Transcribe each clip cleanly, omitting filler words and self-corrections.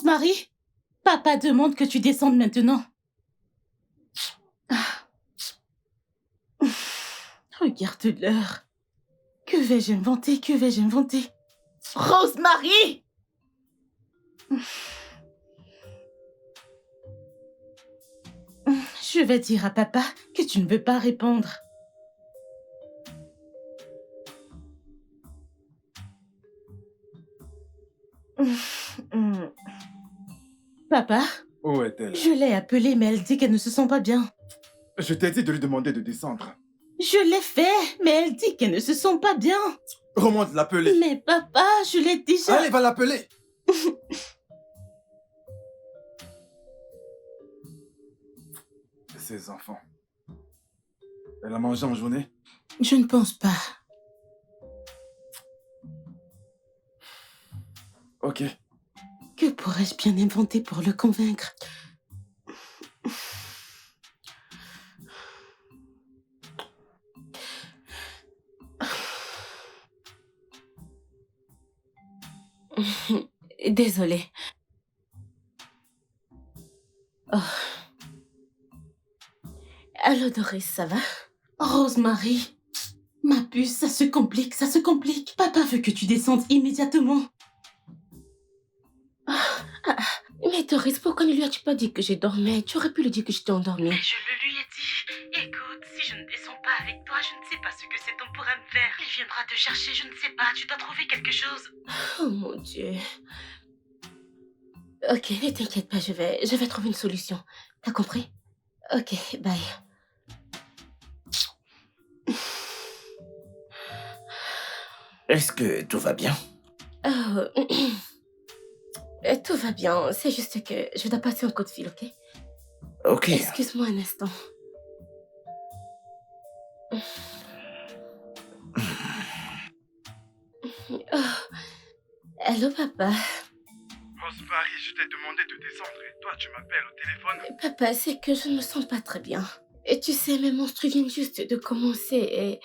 Rosemary, papa demande que tu descendes maintenant. Regarde l'heure. Que vais-je inventer? Que vais-je inventer? Rosemary! Je vais dire à papa que tu ne veux pas répondre. Papa? Où est-elle? Je l'ai appelée, mais elle dit qu'elle ne se sent pas bien. Je t'ai dit de lui demander de descendre. Je l'ai fait, mais elle dit qu'elle ne se sent pas bien. Remonte l'appeler. Mais papa, je l'ai déjà... Allez, va l'appeler. Ces enfants. Elle a mangé en journée? Je ne pense pas. Ok. Que pourrais-je bien inventer pour le convaincre? Désolée. Oh. Allô, Doris, ça va? Rosemary, ma puce, ça se complique, ça se complique. Papa veut que tu descendes immédiatement. Mais Doris, pourquoi ne lui as-tu pas dit que j'ai dormi? Tu aurais pu lui dire que j'étais endormie. Mais je le lui ai dit. Écoute, si je ne descends pas avec toi, je ne sais pas ce que cet homme pourra me faire. Il viendra te chercher, je ne sais pas. Tu dois trouver quelque chose. Oh mon Dieu. Ok, ne t'inquiète pas, je vais trouver une solution. T'as compris? Ok, bye. Est-ce que tout va bien? Oh, tout va bien, c'est juste que je dois passer un coup de fil, ok? Ok. Excuse-moi un instant. Oh. Allô, papa? Rosemary, je t'ai demandé de descendre et toi, tu m'appelles au téléphone. Papa, c'est que je ne me sens pas très bien. Et tu sais, mes menstrues viennent juste de commencer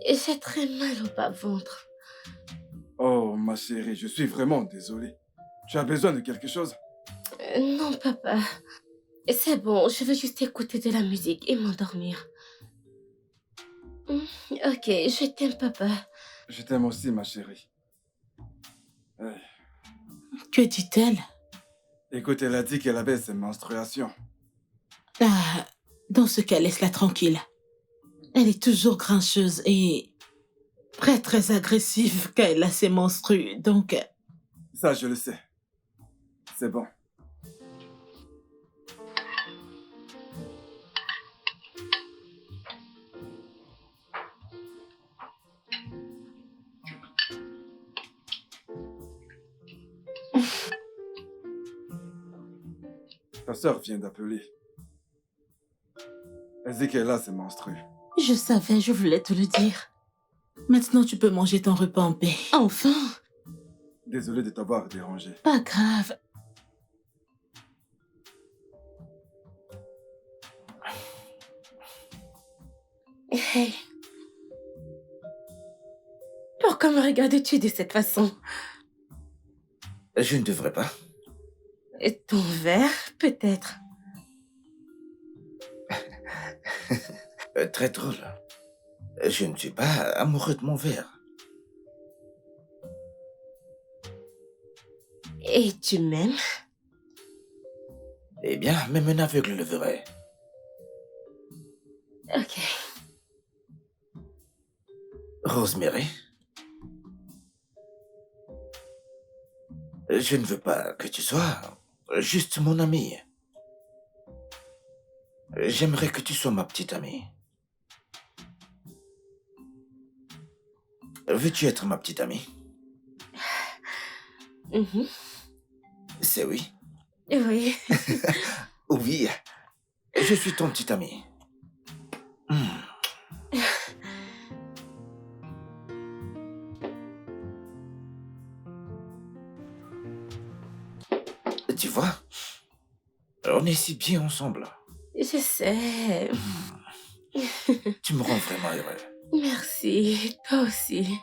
et j'ai très mal au bas-ventre. Oh, ma chérie, je suis vraiment désolé. Tu as besoin de quelque chose? Non, papa. C'est bon, je veux juste écouter de la musique et m'endormir. Ok, je t'aime, papa. Je t'aime aussi, ma chérie. Hey. Que dit-elle? Écoute, elle a dit qu'elle avait ses menstruations. Ah, dans ce cas, laisse-la tranquille. Elle est toujours grincheuse et très agressive quand elle a ses menstrues, donc... Ça, je le sais. C'est bon. Ta sœur vient d'appeler. Elle dit qu'elle a ses menstrues. Je savais, je voulais te le dire. Maintenant, tu peux manger ton repas en paix. Enfin! Désolé de t'avoir dérangé. Pas grave. Hey. Pourquoi me regardes-tu de cette façon? Je ne devrais pas. Et ton verre, peut-être. Très drôle. Je ne suis pas amoureux de mon verre. Et tu m'aimes? Eh bien, même un aveugle le verrait. Ok. Rosemary? Je ne veux pas que tu sois juste mon amie. J'aimerais que tu sois ma petite amie. Veux-tu être ma petite amie? C'est oui. Oui. Oui, je suis ton petit ami. Tu vois, on est si bien ensemble. Je sais. Tu me rends vraiment heureux. Merci, toi aussi.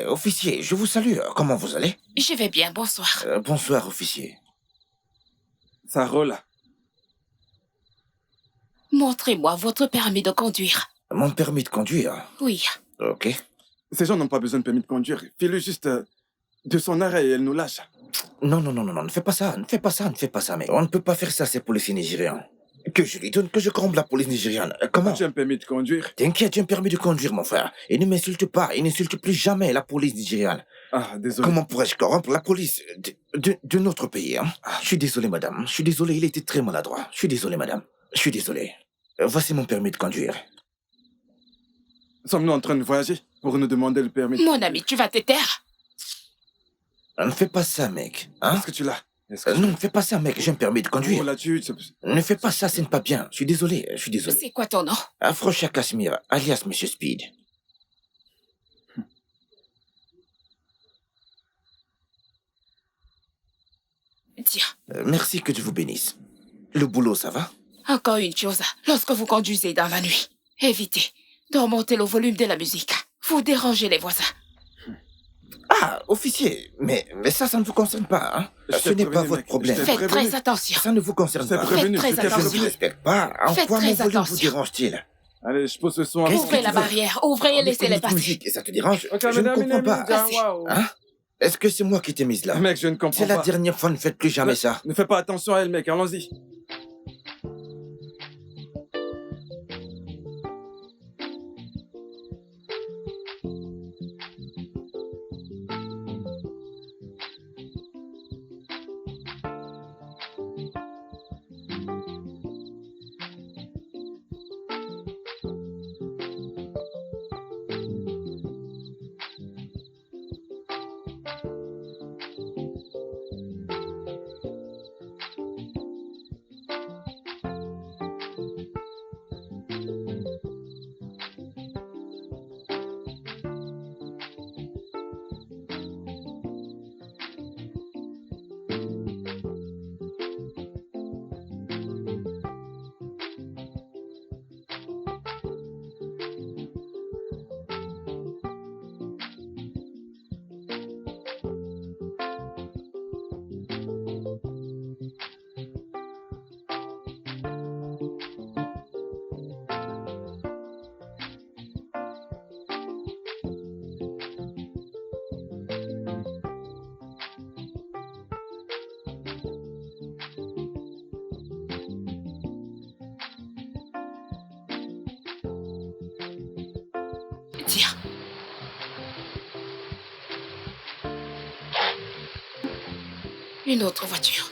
Officier, je vous salue. Comment vous allez? Je vais bien, bonsoir. Bonsoir, officier. Ça roule. Montrez-moi votre permis de conduire. Mon permis de conduire? Oui. Ok. Ces gens n'ont pas besoin de permis de conduire. Fais-le juste de son arrêt et elle nous lâche. Non, ne fais pas ça, mec. On ne peut pas faire ça, ces policiers nigérians. Que je lui donne, que je comble la police nigériane. Comment? J'ai un permis de conduire. T'inquiète, j'ai un permis de conduire, mon frère. Et ne m'insulte pas, et n'insulte plus jamais la police nigériane. Ah, désolé. Comment pourrais-je corrompre la police de notre pays, hein? Je suis désolé, madame. Je suis désolé, il était très maladroit. Je suis désolé, madame. Je suis désolé. Voici mon permis de conduire. Sommes-nous en train de voyager pour nous demander le permis? Mon ami, tu vas te taire. Ne fais pas ça, mec. Hein? Est-ce que tu l'as? Non, ne fais pas ça, mec. J'ai un permis de conduire. Oh, là-dessus, Ne fais pas ça, ce n'est pas bien. Je suis désolé. C'est quoi ton nom? Afrocha Kashmir, alias Monsieur Speed. Tiens, Merci, que Dieu vous bénisse. Le boulot, ça va? encore une chose. Lorsque vous conduisez dans la nuit, évitez d'augmenter le volume de la musique. Vous dérangez les voisins. Ah, officier, mais ça ne vous concerne pas, hein? Ce n'est pas votre problème. Faites très attention. Ça ne vous concerne pas. prévenu, Faites très je t'ai Je ne vous attention. respecte pas. En Faites quoi mon très volume vous attention. dérange-t-il? Allez, je pose le son. Qu'est-ce Ouvrez que la tu veux? barrière, ouvrez et On écoute laissez-les notre passer. musique et ça te dérange? Ok, Je ne madame, comprends pas. Vas-y. waouh. Hein? Est-ce que c'est moi qui t'ai mise là? Mec, je ne comprends C'est pas. la dernière fois, ne faites plus jamais ça. Ne fais pas attention à elle, mec. Allons-y. Tiens. Une autre voiture.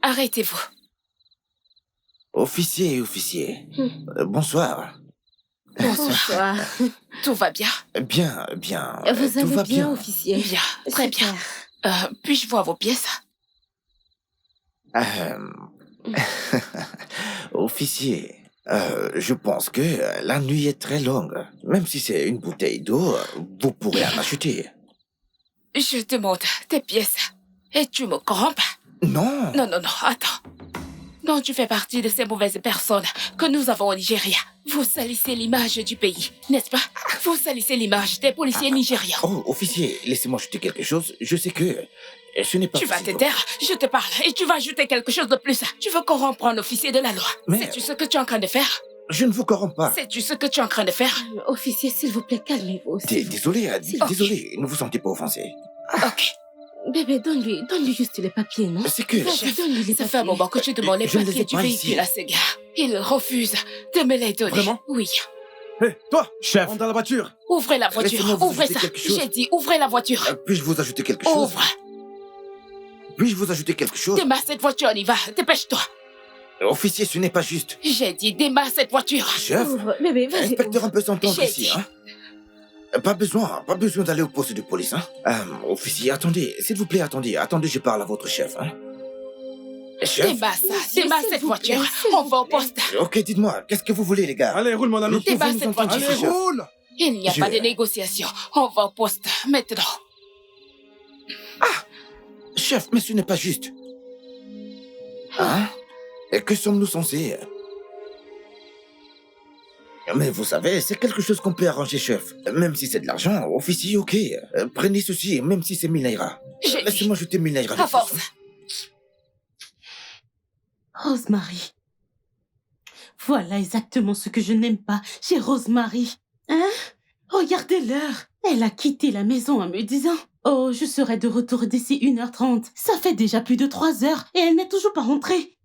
Arrêtez-vous. Officier. Bonsoir. Bonsoir. Tout va bien? Bien. Vous Tout allez va bien, officier? Bien, très bien. Puis-je voir vos pièces? Officier, je pense que la nuit est très longue. Même si c'est une bouteille d'eau, vous pourrez en acheter. Je te montre tes pièces. Et tu me corrompes? Non. Non, attends. Non, tu fais partie de ces mauvaises personnes que nous avons au Nigeria. Vous salissez l'image du pays, n'est-ce pas? Vous salissez l'image des policiers nigérians. Oh, officier, laissez-moi ajouter quelque chose. Je sais que ce n'est pas Tu vas possible. te taire, je te parle, et tu vas ajouter quelque chose de plus. Tu veux corrompre un officier de la loi. Mais- Sais-tu ce que tu es en train de faire? Je ne vous corromps pas. Sais-tu ce que tu es en train de faire? Officier, s'il vous plaît, calmez-vous. Désolé, Ok. désolé, ne vous sentez pas offensé. Ok. Bébé, donne-lui juste les papiers, non? C'est que... Vas-y, donne-lui les Ça papiers. fait un moment que je demande les Je ne les ai papiers du pas véhicule ici. à ce gars. Il refuse de me les donner. Vraiment? Oui. Hé, toi, Chef, rentre dans la voiture. Ouvrez la voiture, Laissez-moi vous ouvrez ajouter ça. quelque chose. J'ai dit, ouvrez la voiture. puis-je vous ajouter quelque chose? Ouvre. Puis-je vous ajouter quelque chose? Démarre cette voiture, on y va. Dépêche-toi. Officier, ce n'est pas juste. J'ai dit, démarre cette voiture. Chef, Ouvre, bébé, vas-y. inspecteur un peu son temps J'ai ici, dit. hein? Pas besoin d'aller au poste de police, hein? Officier, attendez, s'il vous plaît, attendez, je parle à votre chef, hein? Chef? Démarre ça, Monsieur, démarre s'il cette vous plaît, voiture. s'il On vous va au plaît. poste. Ok, dites-moi, qu'est-ce que vous voulez, les gars? Allez, roule, mon ami. Nous pouvons Débarque nous cette entendre, voiture. Allez, chef. roule. Il n'y a Je- pas de négociation. On va au poste maintenant. Chef, mais ce n'est pas juste. Hein? Et que sommes-nous censés? Mais vous savez, c'est quelque chose qu'on peut arranger, chef. Même si c'est de l'argent, officier, ok. Prenez ceci, même si c'est 1000 naira. J'ai Laissez-moi jeter 1000 naira. à force. Rosemary. Voilà exactement ce que je n'aime pas chez Rosemary. Hein? Regardez l'heure. Elle a quitté la maison en me disant « Oh, je serai de retour d'ici 1h30. » Ça fait déjà plus de 3 heures et elle n'est toujours pas rentrée.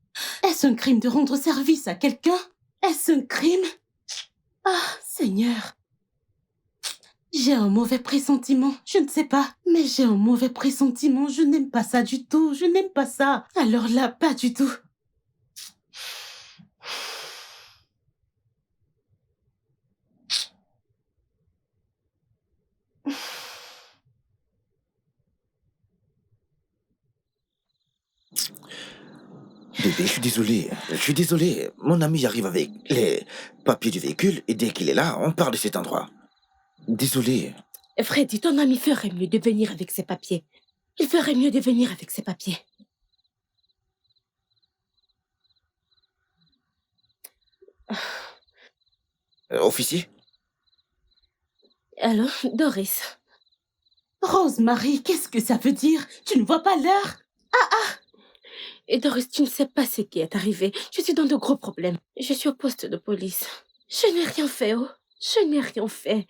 Est-ce un crime de rendre service à quelqu'un? Est-ce un crime? Ah, Seigneur. J'ai un mauvais pressentiment. Je ne sais pas, mais j'ai un mauvais pressentiment. Je n'aime pas ça du tout. Je n'aime pas ça. Alors là, pas du tout. Bébé, je suis désolé. Je suis désolé. Mon ami arrive avec les papiers du véhicule et dès qu'il est là, on parle de cet endroit. Désolé. Freddy, ton ami ferait mieux de venir avec ses papiers. Il ferait mieux de venir avec ses papiers. Officier? Alors, Doris. Rosemary, qu'est-ce que ça veut dire? Tu ne vois pas l'heure? Et Doris, tu ne sais pas ce qui est arrivé. Je suis dans de gros problèmes. Je suis au poste de police. Je n'ai rien fait, oh. Je n'ai rien fait.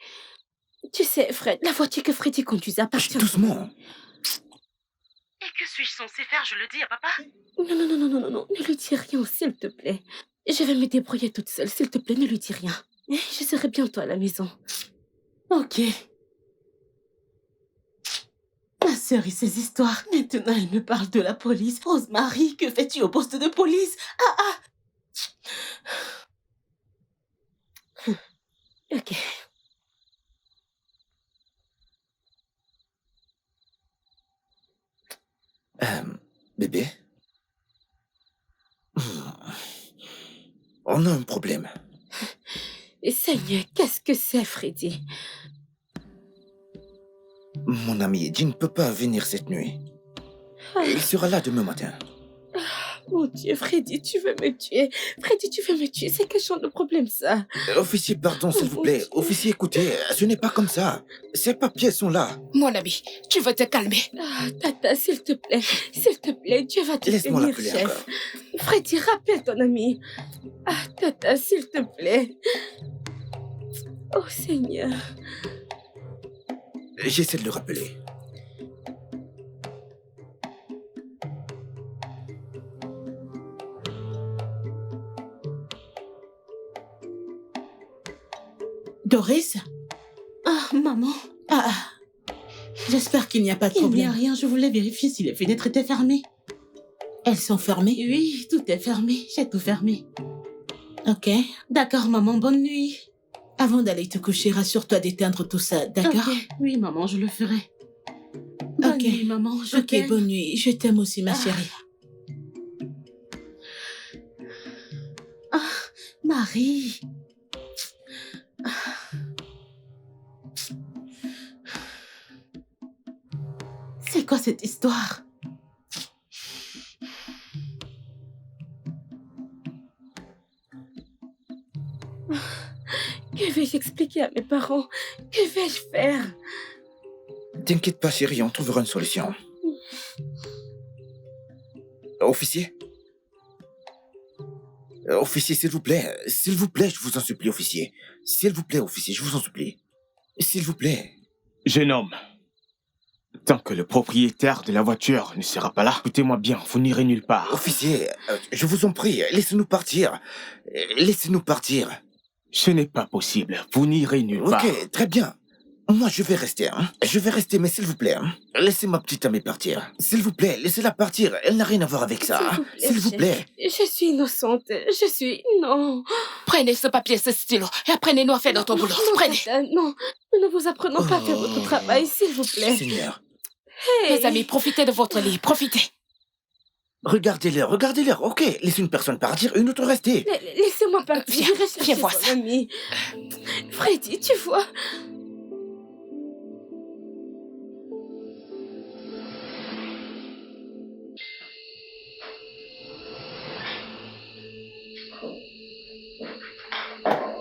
Tu sais, Fred, la voiture que Freddy conduisait appartient... Doucement. Et que suis-je censée faire? Je le dis à papa? Non. Ne lui dis rien, s'il te plaît. Je vais me débrouiller toute seule. S'il te plaît, ne lui dis rien. Je serai bientôt à la maison. Ok. Ma sœur et ses histoires. Maintenant, elle me parle de la police. Rosemary, que fais-tu au poste de police? Ok. Bébé? On a un problème. Seigneur, qu'est-ce que c'est, Freddy? Mon ami Eddie ne peut pas venir cette nuit. Il sera là demain matin. Mon Dieu, Freddy, tu veux me tuer. Freddy, tu veux me tuer. C'est quel genre de problème, ça? Officier, pardon, s'il vous plaît. Officier, écoutez, ce n'est pas comme ça. Ces papiers sont là. Mon ami, tu veux te calmer. Ah, Tata, s'il te plaît. S'il te plaît, Dieu va te Laisse-moi bénir, l'appeler chef. encore. Freddy, rappelle ton ami. Ah, Tata, s'il te plaît. Oh, Seigneur. J'essaie de le rappeler. Doris? Ah, maman. J'espère qu'il n'y a pas de Il n'y problème. a rien, je voulais vérifier si les fenêtres étaient fermées. Elles sont fermées? Oui, tout est fermé. J'ai tout fermé. Ok. D'accord, maman, bonne nuit. Avant d'aller te coucher, rassure-toi d'éteindre tout ça, d'accord? Ok. Oui, maman, je le ferai. Bonne Ok. nuit, maman. Je Ok, t'aime. Bonne nuit. Je t'aime aussi, ma chérie. Marie. C'est quoi cette histoire? Que vais-je expliquer à mes parents? Que vais-je faire? T'inquiète pas, chérie, on trouvera une solution. Officier? Officier, s'il vous plaît. S'il vous plaît, je vous en supplie, officier. S'il vous plaît, officier, je vous en supplie. S'il vous plaît. Jeune homme, tant que le propriétaire de la voiture ne sera pas là, écoutez-moi bien, vous n'irez nulle part. Officier, je vous en prie, laissez-nous partir. Laissez-nous partir. Ce n'est pas possible, vous n'irez nulle part. Ok, très bien. Moi, je vais rester, hein. Je vais rester, mais s'il vous plaît, hein. Laissez ma petite amie partir. S'il vous plaît, laissez-la partir. Elle n'a rien à voir avec ça. hein. S'il vous chef. plaît. Je suis innocente. Je suis... Non. Prenez ce papier, ce stylo, et apprenez-nous à faire notre boulot. Non, Prenez. Tata, non. Nous ne vous apprenons pas à faire votre travail, s'il vous plaît. Seigneur. Hey. Mes amis, profitez de votre lit, profitez. Regardez-leur. Ok, laissez une personne partir, une autre rester. Laissez-moi partir. Viens, J'irai chercher viens voir son ça. ami. Freddy, tu vois...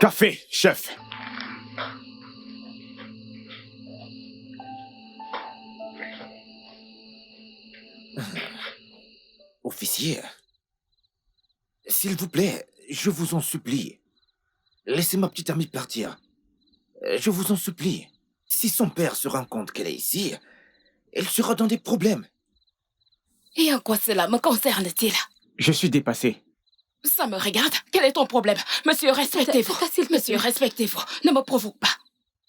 Café, chef. Officier, s'il vous plaît, je vous en supplie. Laissez ma petite amie partir. Je vous en supplie. Si son père se rend compte qu'elle est ici, elle sera dans des problèmes. Et en quoi cela me concerne-t-il? Je suis dépassé. Ça me regarde. Quel est ton problème? Monsieur, respectez-vous. Tata, s'il te plaît. Monsieur, respectez-vous. Ne me provoque pas.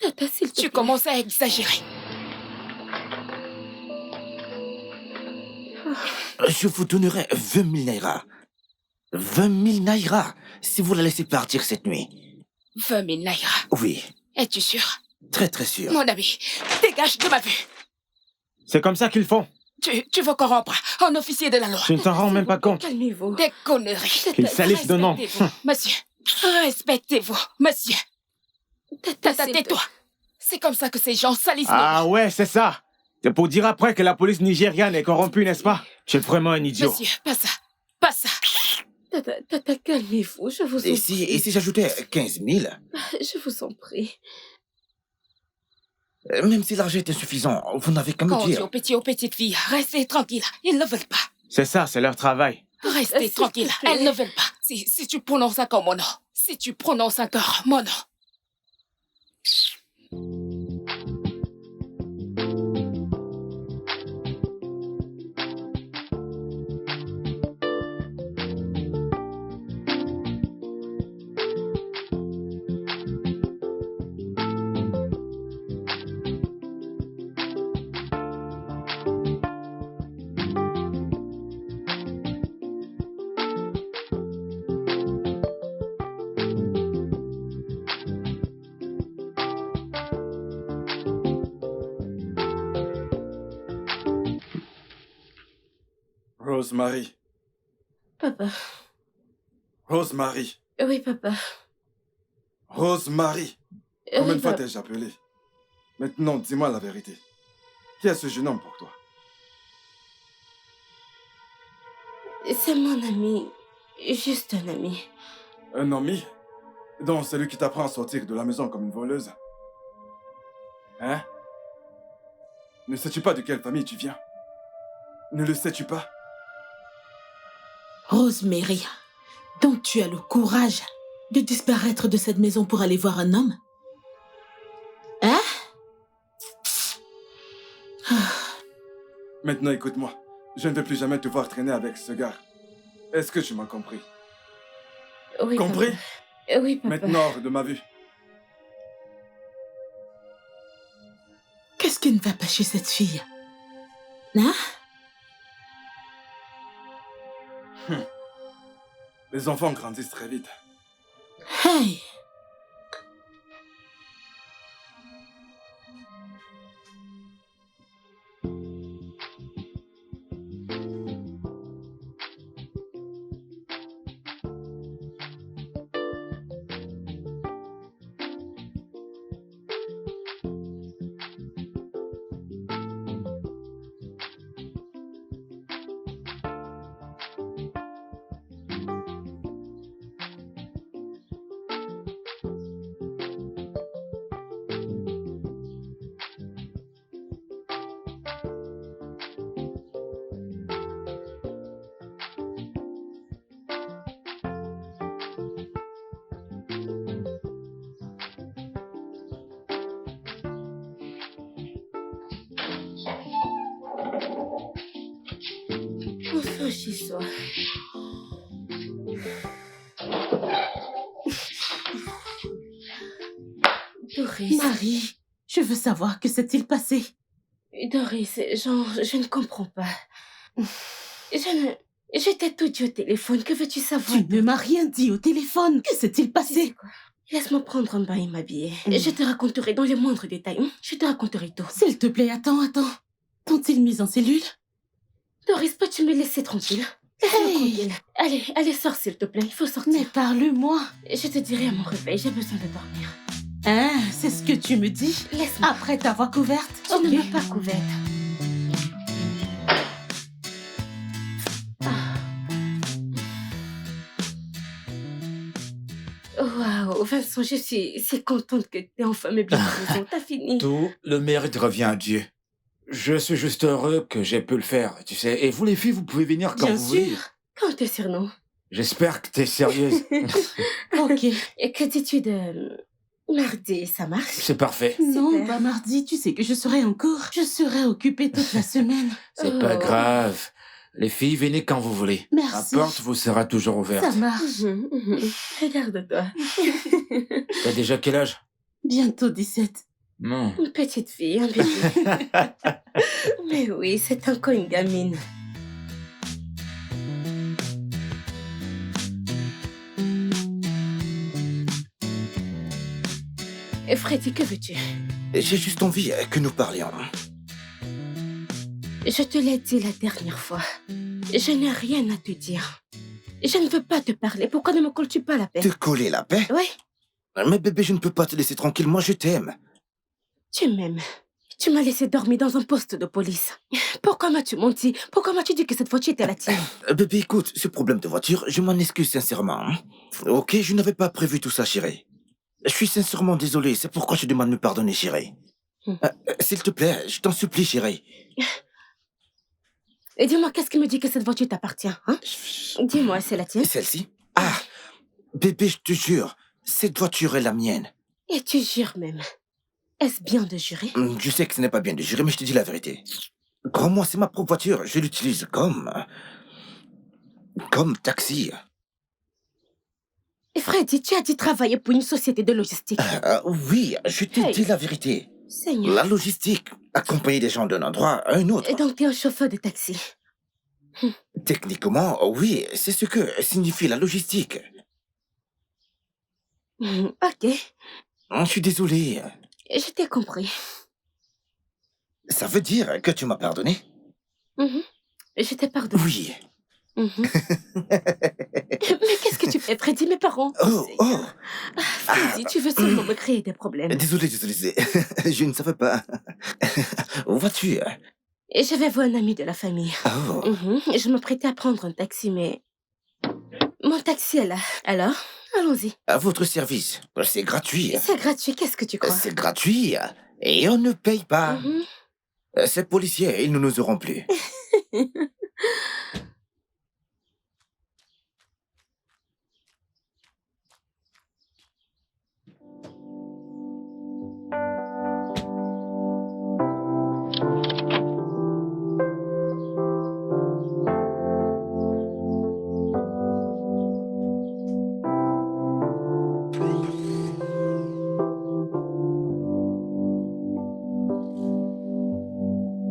Tata, s'il te plaît. Tu commences à exagérer. Je vous donnerai 20 000 naira. 20 000 naira, si vous la laissez partir cette nuit. 20 000 naira. Oui, Es-tu sûr? très très sûr. Mon ami, dégage de ma vue. C'est comme ça qu'ils font. Tu veux corrompre un officier de la loi. Tu ne t'en rends même pas compte. Calmez-vous. Des conneries. Ils salissent de nom. Respectez-vous, monsieur. Respectez-vous, monsieur. Tata, s'il te- tais-toi. C'est comme ça que ces gens salissent Ah ouais, c'est ça. C'est pour dire après que la police nigériane est corrompue, n'est-ce pas? Tu es vraiment un nos... idiot. Monsieur, pas ça. Pas ça. Tata, calmez-vous, je vous en Et prie. si j'ajoutais 15 000, Je vous en prie. même si l'argent est insuffisant, vous n'avez qu'à me Quand on dit dire. aux petites filles, restez tranquilles. Ils ne veulent pas. C'est ça, c'est leur travail. Restez s'il te tranquille. plaît. Elles ne veulent pas. Si tu prononces encore mon nom. Si tu prononces encore mon nom. Rosemary. Papa. Rosemary. Oui, papa. Rosemary. Combien Oui, de fois papa. t'ai-je appelé? Maintenant, dis-moi la vérité. Qui est ce jeune homme pour toi? C'est mon ami. Juste un ami. Un ami? Donc, c'est lui qui t'apprend à sortir de la maison comme une voleuse? Hein? Ne sais-tu pas de quelle famille tu viens? Ne le sais-tu pas? Rosemary, donc tu as le courage de disparaître de cette maison pour aller voir un homme? Hein? Maintenant, écoute-moi. Je ne veux plus jamais te voir traîner avec ce gars. Est-ce que tu m'as compris? Oui, Compris? papa. Oui, papa. Maintenant, hors de ma vue. Qu'est-ce qui ne va pas chez cette fille? Hein? Les enfants grandissent très vite. Hey! Bonsoir, Chiswa. Doris. Marie, je veux savoir que s'est-il passé. Doris, genre, je ne comprends pas. Je t'ai tout dit au téléphone, que veux-tu savoir? Tu ne m'as rien dit au téléphone. Que s'est-il Tu sais passé? quoi? Laisse-moi prendre un bain et m'habiller. Je te raconterai dans les moindres détails. Je te raconterai tout. S'il te plaît, attends. T'ont-ils mis en cellule? Doris, peux-tu me laisser tranquille? Laisse-moi Hey! tranquille. Allez, sors s'il te plaît, il faut sortir. Mais parle-moi. Je te dirai à mon réveil, j'ai besoin de dormir. Hein, c'est ce que tu me dis? Laisse-moi. Après t'avoir couverte? Tu ne m'as pas couverte. Waouh, Vincent, je suis si contente que t'aies enfin meublé ta maison. T'as fini. Tout le mérite revient à Dieu. Je suis juste heureux que j'ai pu le faire, tu sais. Et vous les filles, vous pouvez venir quand Bien vous voulez. sûr. Quand t'es surnom? J'espère que t'es sérieuse. Ok. Et que dis-tu de mardi, ça marche? C'est parfait. Non, Super. pas mardi, tu sais que je serai en cours. Je serai occupée toute la semaine. C'est pas Oh. grave. Les filles, venez quand vous voulez. Merci. La porte vous sera toujours ouverte. Ça marche. Regarde-toi. T'as déjà quel âge? Bientôt 17. Non. Une petite fille, un bébé. Mais oui, c'est encore une gamine. Et Freddy, que veux-tu? J'ai juste envie que nous parlions. Je te l'ai dit la dernière fois. Je n'ai rien à te dire. Je ne veux pas te parler. Pourquoi ne me colles-tu pas la paix? Te coller la paix? Oui, Mais bébé, je ne peux pas te laisser tranquille. Moi, je t'aime. tu m'aimes. Tu m'as laissé dormir dans un poste de police. Pourquoi m'as-tu menti? Pourquoi m'as-tu dit que cette voiture était la tienne? Bébé, écoute, ce problème de voiture, je m'en excuse sincèrement. Hein. Ok, je n'avais pas prévu tout ça, chérie. Je suis sincèrement désolé. C'est pourquoi je demande de me pardonner, chérie. S'il te plaît, je t'en supplie, chérie. Et dis-moi, qu'est-ce qui me dit que cette voiture t'appartient, hein? Dis-moi, c'est la tienne? Celle-ci? Ah, bébé, je te jure, cette voiture est la mienne. Et tu jures même. Est-ce bien de jurer? Je sais que ce n'est pas bien de jurer, mais je te dis la vérité. Crois-moi, c'est ma propre voiture. Je l'utilise comme taxi. Et Freddy, tu as dit travailler pour une société de logistique. Oui, je te Hey. dis la vérité. Seigneur. La logistique, accompagner des gens d'un endroit à un autre. Et donc, tu es un chauffeur de taxi. Techniquement, oui, c'est ce que signifie la logistique. Ok, Je suis désolé. je t'ai compris. Ça veut dire que tu m'as pardonné? Je t'ai pardonné. Oui. Mais qu'est-ce que tu fais, Freddy, mes parents? Oh. Freddy, tu veux seulement me créer des problèmes. Désolé. Je ne savais pas. Où vas-tu? Et je vais voir un ami de la famille. Oh. Je m'apprêtais à prendre un taxi, mais... Mon taxi est là. Alors, allons-y. À votre service. C'est gratuit. C'est gratuit, qu'est-ce que tu crois? C'est gratuit. Et on ne paye pas. Mhm. Ces policiers, ils ne nous auront plus.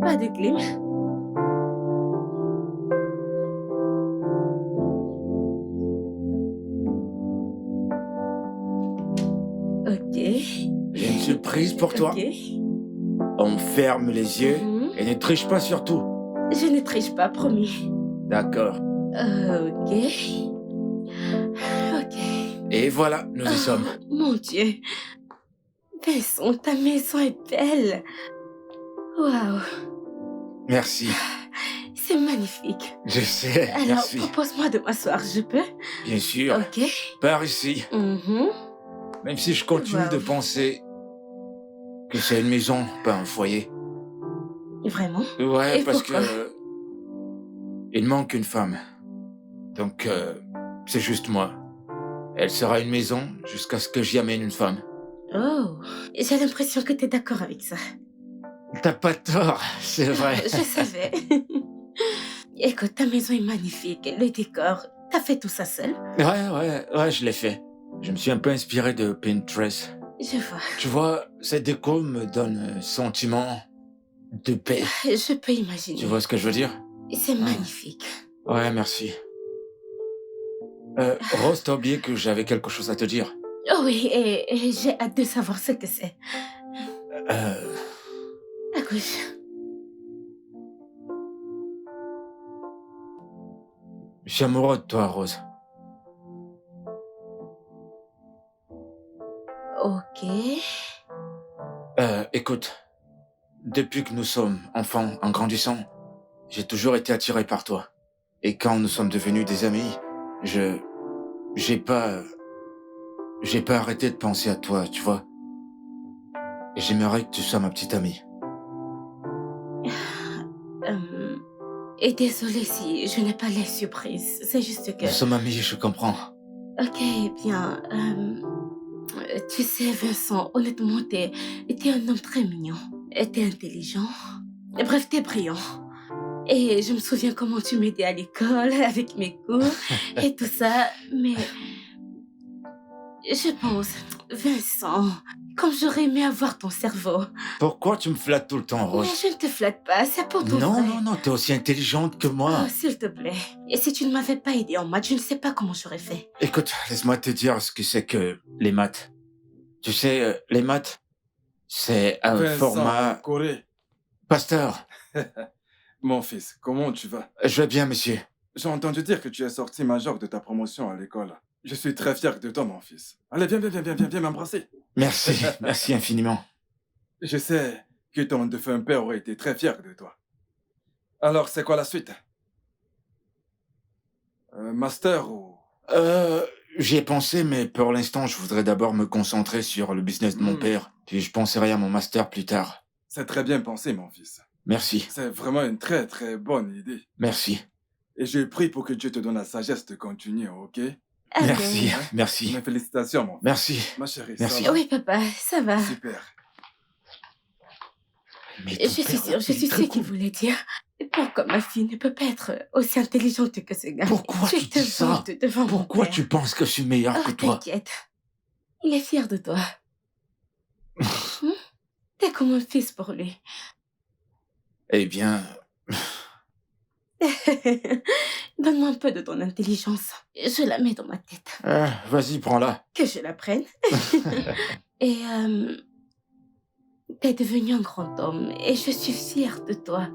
Pas de clim. Ok. J'ai une surprise pour toi. Ok. On ferme les yeux et ne triche pas surtout. Je ne triche pas, promis. D'accord. Ok. Ok. Et voilà, nous y sommes. Mon Dieu. Vincent, ta maison est belle. Waouh. Merci. C'est magnifique. Je sais, Alors, merci. propose-moi de m'asseoir, je peux? Bien sûr. Ok. Par ici. Même si je continue de penser que c'est une maison, pas un foyer. Vraiment? Ouais, Et parce pourquoi? que... Il manque une femme. Donc, c'est juste moi. Elle sera une maison jusqu'à ce que j'y amène une femme. Oh, j'ai l'impression que t'es d'accord avec ça. T'as pas tort, c'est vrai. Je savais. Écoute, ta maison est magnifique. Le décor, t'as fait tout ça seul? Ouais, je l'ai fait. Je me suis un peu inspiré de Pinterest. Je vois. Tu vois, cette déco me donne un sentiment de paix. Je peux imaginer. Tu vois ce que je veux dire? C'est magnifique. Ouais, merci. Rose, t'as oublié que j'avais quelque chose à te dire. Oh oui, et j'ai hâte de savoir ce que c'est. À gauche. Je suis amoureux de toi, Rose. Ok. Écoute, depuis que nous sommes enfants, en grandissant, j'ai toujours été attiré par toi. Et quand nous sommes devenus des amis, j'ai pas j'ai pas arrêté de penser à toi, tu vois. Et j'aimerais que tu sois ma petite amie. Et désolée si je n'ai pas l'air surprise. C'est juste que... Nous sommes amis, je comprends. Ok, bien. Tu sais, Vincent, honnêtement, t'es un homme très mignon. T'es intelligent. Bref, t'es brillant. Et je me souviens comment tu m'aidais à l'école, avec mes cours et tout ça. Mais je pense, Vincent, comme j'aurais aimé avoir ton cerveau. Pourquoi tu me flattes tout le temps, Mais Rose? je ne te flatte pas, c'est pour ton Non, vrai. non, non, t'es aussi intelligente que moi. Oh, s'il te plaît. Et si tu ne m'avais pas aidé en maths, je ne sais pas comment j'aurais fait. Écoute, laisse-moi te dire ce que c'est que les maths. Tu sais, les maths, c'est un Vincent, format... Corée. Pasteur, Mon fils, comment tu vas? je vais bien, monsieur. J'ai entendu dire que tu es sorti major de ta promotion à l'école. Je suis très fier de toi, mon fils. Allez, viens m'embrasser. Merci, merci infiniment. Je sais que ton défunt père aurait été très fier de toi. Alors, c'est quoi la suite? Master ou... J'y ai pensé, mais pour l'instant, je voudrais d'abord me concentrer sur le business de mon père. Puis je penserai à mon master plus tard. C'est très bien pensé, mon fils. Merci, C'est vraiment une très très bonne idée. merci, Et je prie pour que Dieu te donne la sagesse de continuer, ok? Allez. merci, Hein? merci, Mes félicitations, mon fils. merci. Ma chérie, Merci. ça va? Oui, papa, ça va. Super. Mais Je ton suis père, sûre, je il est suis très sûre qu'il cool. voulait dire. Pourquoi ma fille ne peut pas être aussi intelligente que ce gars? Pourquoi tu te dis ça? vantes devant mon Pourquoi père. tu penses que je suis meilleur Oh, que toi? t'inquiète. Il est fier de toi. T'es comme un fils pour lui. Eh bien, Donne-moi un peu de ton intelligence. Je la mets dans ma tête. vas-y, prends-la. Que je la prenne. Et t'es devenu un grand homme et je suis fière de toi.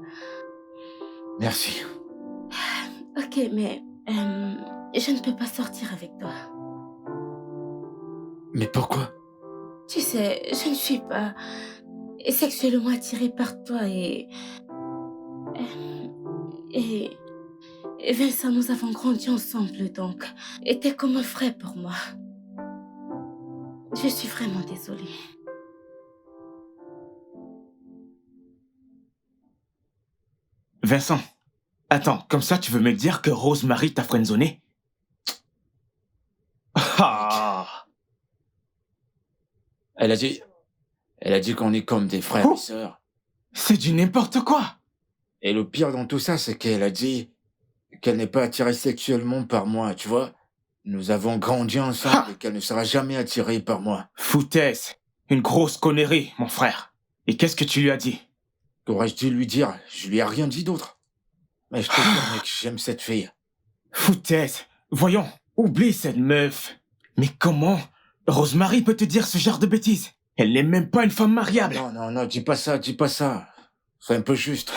Merci. Ok, mais je ne peux pas sortir avec toi. Mais pourquoi? Tu sais, je ne suis pas sexuellement attirée par toi et Vincent, nous avons grandi ensemble donc. Et t'es comme un frère pour moi. Je suis vraiment désolée. Vincent, attends, comme ça tu veux me dire que Rosemary t'a friendzoné? Ah! Elle a dit qu'on est comme des frères Oh. et sœurs. C'est du n'importe quoi! Et le pire dans tout ça, c'est qu'elle a dit qu'elle n'est pas attirée sexuellement par moi, tu vois. Nous avons grandi ensemble Ah. et qu'elle ne sera jamais attirée par moi. Foutaise! Une grosse connerie, mon frère. Et qu'est-ce que tu lui as dit? Qu'aurais-je dû lui dire? Je lui ai rien dit d'autre. Mais je te jure, mec, j'aime cette fille. Foutaise! Voyons, oublie cette meuf. Mais comment Rosemary peut te dire ce genre de bêtises? Elle n'est même pas une femme mariable. Non, non, non, dis pas ça, dis pas ça. C'est un peu juste.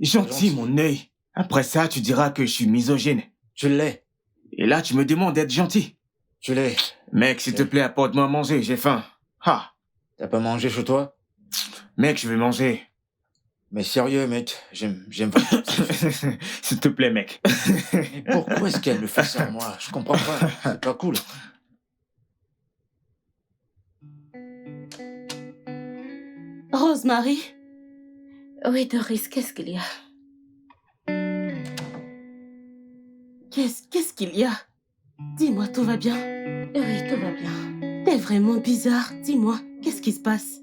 Gentil, Gentil. mon œil. Après ça, tu diras que je suis misogyne. Tu l'es, Et là, tu me demandes d'être gentil. tu l'es. Mec, s'il te plaît, apporte-moi à manger, j'ai faim. Ah, T'as pas mangé chez toi? mec, je vais manger. Mais sérieux, mec, j'aime vraiment. S'il te plaît, mec. Mais pourquoi est-ce qu'elle me fait ça, moi? Je comprends pas. C'est pas cool. Rosemary, Oui, Doris, qu'est-ce qu'il y a? qu'est-ce qu'il y a? Dis-moi, tout va bien? Oui, tout va bien. T'es vraiment bizarre. Dis-moi, qu'est-ce qui se passe?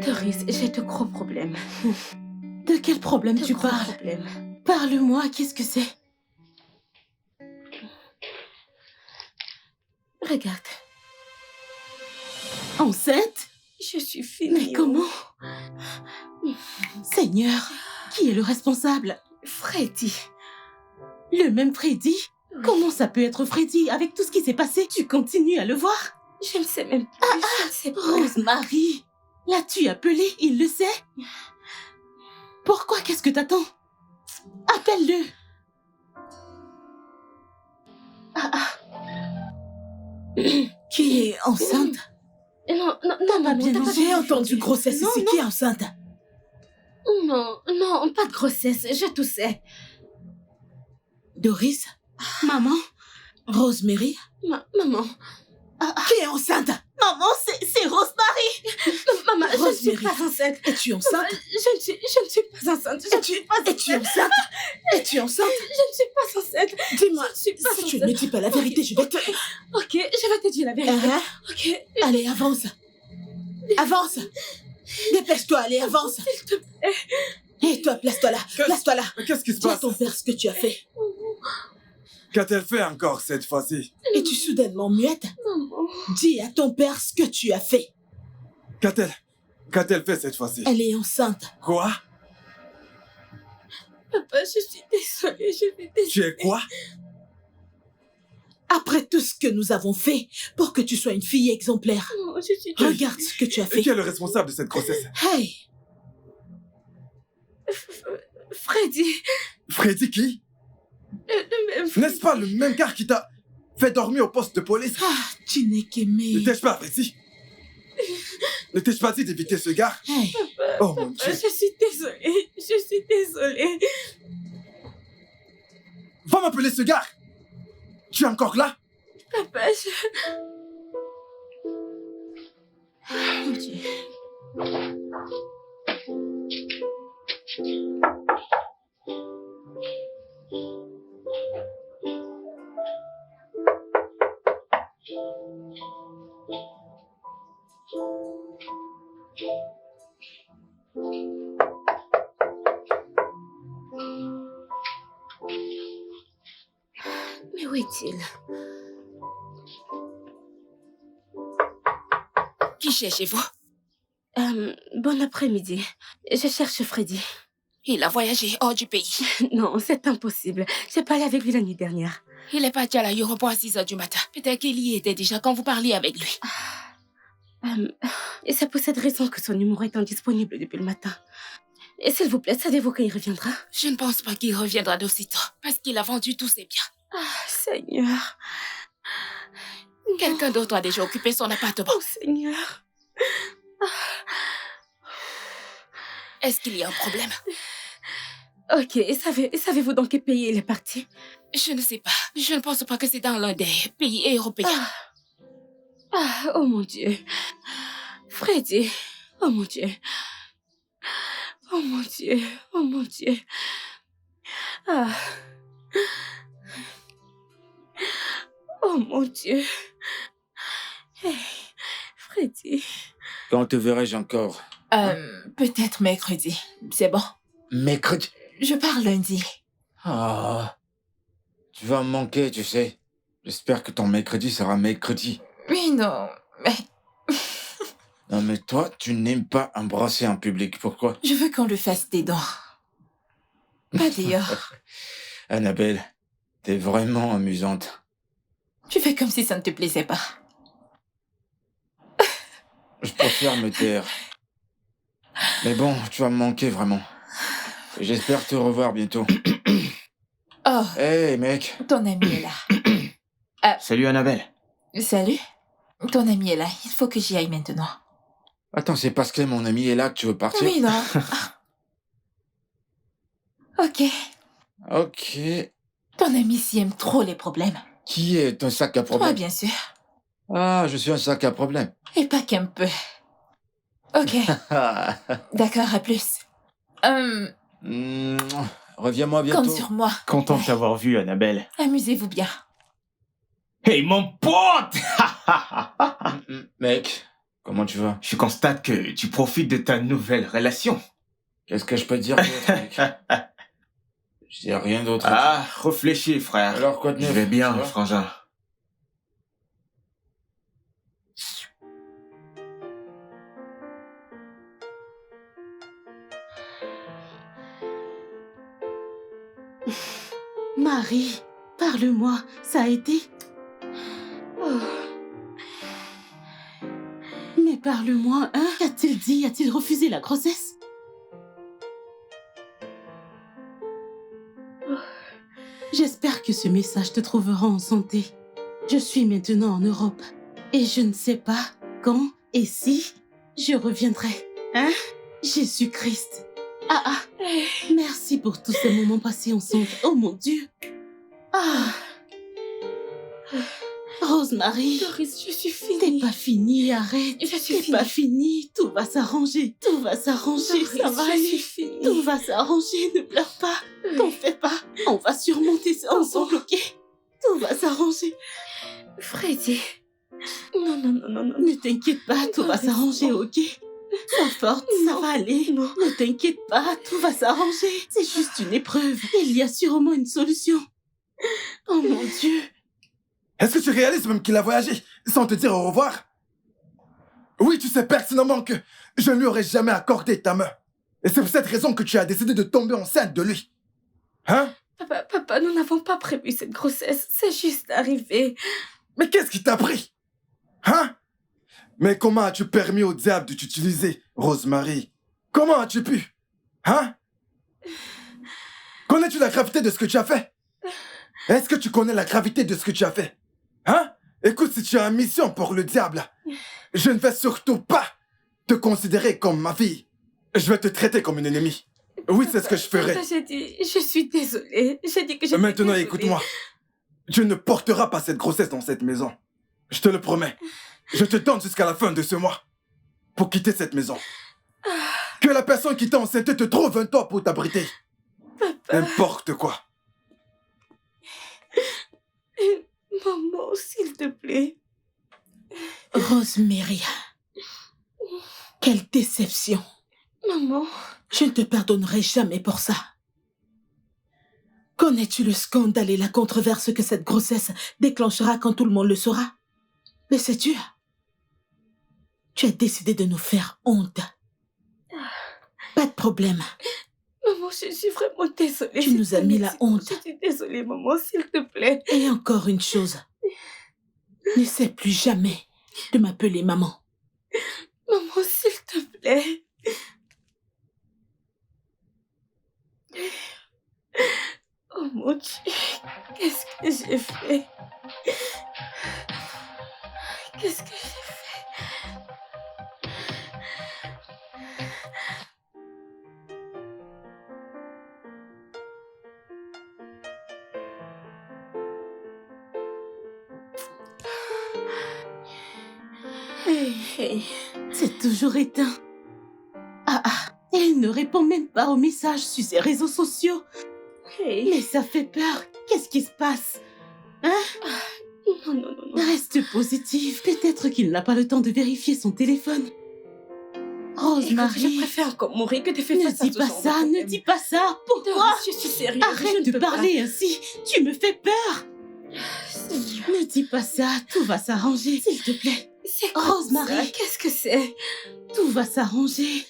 Doris, j'ai de gros problèmes. De quel problème De tu gros parles? problèmes. Parle-moi, qu'est-ce que c'est? Regarde, Enceinte? je suis finie. Mais comment? Seigneur, qui est le responsable? Freddy. Le même Freddy? Oui. Comment ça peut être Freddy avec tout ce qui s'est passé? Tu continues à le voir? Je ne sais même plus, je ne sais pas. Rosemary, l'as-tu appelé? Il le sait? Pourquoi? Qu'est-ce que t'attends? Appelle-le. Qui est enceinte? Non, non, non, maman, bien t'as pas J'ai bien entendu grossesse Non, ici. Qui est enceinte? Non, non, pas de grossesse, je toussais. Doris? Maman, Rosemary? Maman. Qui est enceinte? Maman, c'est Rosemary. Maman, je ne suis Rosemary. pas enceinte. Es-tu enceinte? Je ne suis pas enceinte. Es-tu enceinte? Es-tu enceinte? Je ne suis pas enceinte. Dis-moi, Je ne suis pas si tu enceinte. ne me dis pas la vérité, je vais te... Ok, je vais te dire la vérité. Hein? Ok. Allez, avance. Avance. Dépêche-toi, allez, avance. S'il te plaît. Et toi, place-toi là. Place-toi là. Mais qu'est-ce qui se Dis à passe? ton père ce que tu as fait. Qu'a-t-elle fait encore cette fois-ci? Es-tu soudainement muette? Maman. Dis à ton père ce que tu as fait. Qu'a-t-elle fait cette fois-ci? Elle est enceinte. Quoi? Papa, je suis désolée. Je vais désolée. Tu es quoi? Après tout ce que nous avons fait pour que tu sois une fille exemplaire. Oh, je suis désolée. Regarde ce que tu as Et fait. qui est le responsable de cette grossesse? Hey! Freddy. Freddy qui? Le même. N'est-ce pas le même gars qui t'a fait dormir au poste de police? Ah, tu n'es qu'aimé. Ne t'ai-je pas Freddy? Ne t'ai-je pas dit d'éviter ce gars? Hey! Oh mon Dieu! Je suis désolée. Je suis désolée. Va m'appeler ce gars! Tu es encore là? Papa, Mon Dieu. Mais où est-il? Qui cherchez-vous? Bon après-midi. Je cherche Freddy. Il a voyagé hors du pays. Non, c'est impossible. J'ai parlé avec lui la nuit dernière. Il est parti à l'aéroport à 6 heures du matin. Peut-être qu'il y était déjà quand vous parliez avec lui. Et c'est pour cette raison que son numéro est indisponible depuis le matin. Et s'il vous plaît, savez-vous quand il reviendra? Je ne pense pas qu'il reviendra d'aussitôt, parce qu'il a vendu tous ses biens. Ah, Seigneur. Quelqu'un d'autre a déjà occupé son appartement. Oh, Seigneur. Est-ce qu'il y a un problème? Ok, et savez-vous dans quel pays il est parti? Je ne sais pas. Je ne pense pas que c'est dans l'un des pays européens. Oh mon Dieu. Freddy. Oh mon Dieu. Oh mon Dieu. Oh mon Dieu. Ah. Oh mon Dieu. Hey, Freddy. Quand te verrai-je encore? Peut-être mercredi. C'est bon. Mercredi. Je pars lundi. Ah, tu vas me manquer, tu sais. J'espère que ton mercredi sera mercredi. Oui, non. Mais Non, mais toi, tu n'aimes pas embrasser en public. Pourquoi? je veux qu'on le fasse des dents. Pas d'ailleurs. Annabelle, t'es vraiment amusante. Tu fais comme si ça ne te plaisait pas. Je préfère me taire. Mais bon, tu vas me manquer vraiment. J'espère te revoir bientôt. Oh, Hey, mec. ton ami est là. Salut Annabelle. Salut. Ton ami est là. Il faut que j'y aille maintenant. Attends, c'est parce que mon ami est là que tu veux partir? Oui, non. Ok. Ok. Ton ami s'y aime trop les problèmes. Qui est un sac à Toi, problème? bien sûr. Ah, je suis un sac à problème. Et pas qu'un peu. Ok. D'accord, à plus. Reviens-moi bientôt. Compte sur moi. Content de t'avoir vu, Annabelle. Amusez-vous bien. Hey, mon pote! Mec, comment tu vas? Je constate que tu profites de ta nouvelle relation. Qu'est-ce que je peux te dire d'autre, mec? Je dis rien d'autre. Ah, réfléchis, frère. Alors, quoi de Je neuf? vais bien, Ça va? frangin. Marie, parle-moi, ça a été? Oh. Mais parle-moi, hein? Qu'a-t-il dit? A-t-il refusé la grossesse? J'espère que ce message te trouvera en santé. Je suis maintenant en Europe et je ne sais pas quand et si je reviendrai. Hein? Jésus-Christ. Merci pour tous ces moments passés ensemble. Oh mon Dieu. Ah. Rosemary, Doris, je suis t'es finie. pas fini, arrête. Je suis T'es finie. pas fini. Tout va s'arranger. Tout va s'arranger. Doris, Ça va je aller. suis finie. Tout va s'arranger. Ne pleure pas. T'en fais pas. On va surmonter ça ensemble, ok? Tout va s'arranger. Freddy. Non, non, non, non, non. Ne t'inquiète pas. Tout va Doris, s'arranger, non. ok? Sois forte. Ça Non. va aller. Non. Ne t'inquiète pas. Tout va s'arranger. C'est juste une épreuve. Il y a sûrement une solution. Oh mon Dieu. Est-ce que tu réalises même qu'il a voyagé sans te dire au revoir? Oui, tu sais pertinemment que je ne lui aurais jamais accordé ta main. Et c'est pour cette raison que tu as décidé de tomber enceinte de lui. Hein? Papa, nous n'avons pas prévu cette grossesse. C'est juste arrivé. Mais qu'est-ce qui t'a pris? Hein? Mais comment as-tu permis au diable de t'utiliser, Rosemary? Comment as-tu pu? Hein? Connais-tu la gravité de ce que tu as fait? Est-ce que tu connais la gravité de ce que tu as fait? Hein? Écoute, si tu as une mission pour le diable, je ne vais surtout pas te considérer comme ma fille. Je vais te traiter comme une ennemie. Oui, c'est ce que je ferai. Papa, j'ai dit, je suis désolée. J'ai dit que j'étais Maintenant, désolée. écoute-moi. Tu ne porteras pas cette grossesse dans cette maison. Je te le promets. Je te donne jusqu'à la fin de ce mois pour quitter cette maison. Que la personne qui t'a enceinte te trouve un toit pour t'abriter. N'importe quoi. Maman, s'il te plaît. Rosemary. Quelle déception. Maman. Je ne te pardonnerai jamais pour ça. Connais-tu le scandale et la controverse que cette grossesse déclenchera quand tout le monde le saura? Mais sais-tu? Tu as décidé de nous faire honte. Pas de problème. Maman, je suis vraiment désolée. Tu nous as mis la honte. Je suis désolée, maman, s'il te plaît. Et encore une chose. N'essaie plus jamais de m'appeler maman. Maman, s'il te plaît. Oh mon Dieu, qu'est-ce que j'ai fait? Qu'est-ce que j'ai fait? Hey, c'est toujours éteint. Elle ne répond même pas aux messages sur ses réseaux sociaux. Hey. Mais ça fait peur. Qu'est-ce qui se passe? Hein? Non, non, non, non. Reste positive. Peut-être qu'il n'a pas le temps de vérifier son téléphone. Rosemary, Je préfère encore mourir que de faire ne face à dis ce pas genre de ça, ne problème. dis pas ça. Pourquoi? Doris, je suis sérieuse. je Arrête ne de peux parler ainsi. Tu me fais peur. pas. Seigneur, Ne dis pas ça. Tout va s'arranger, s'il te plaît. c'est quoi Rosemary. ça? Qu'est-ce que c'est? Tout va s'arranger.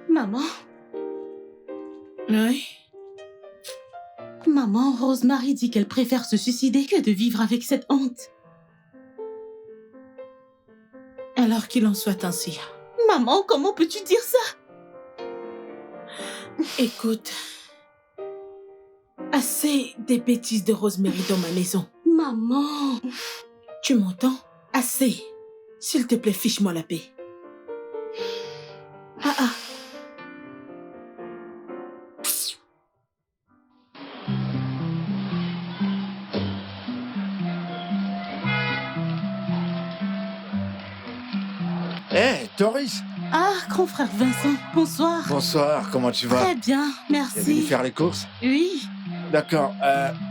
Maman, Oui? maman, Rosemary dit qu'elle préfère se suicider que de vivre avec cette honte. Alors qu'il en soit ainsi. Maman, comment peux-tu dire ça? Écoute. Assez des bêtises de Rosemary dans ma maison. Maman, Tu m'entends? Assez. S'il te plaît, fiche-moi la paix. Ah. Hé, Doris! grand frère Vincent, bonsoir. Bonsoir, comment tu vas? Très bien, T'es venu merci. faire les courses? Oui, D'accord,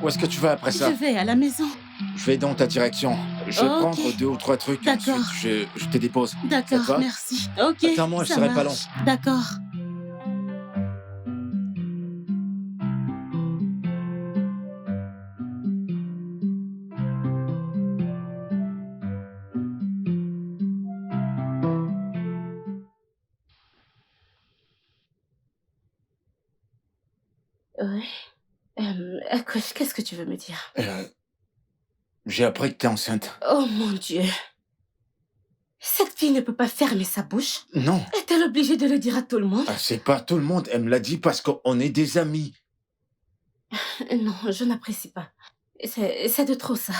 où est-ce que tu vas après ça? je vais à la maison. Je vais dans ta direction. Je vais Ok. prendre 2 ou 3 trucs. D'accord. Ensuite, je te dépose. D'accord, Ça te va? merci. Ok, Attends-moi, je ça serai pas marche. D'accord. Ouais. Qu'est-ce que tu veux me dire? J'ai appris que t'es enceinte. Oh mon Dieu. Cette fille ne peut pas fermer sa bouche. Non, Est-elle obligée de le dire à tout le monde? c'est pas tout le monde. Elle me l'a dit parce qu'on est des amis. Non, je n'apprécie pas. C'est de trop ça.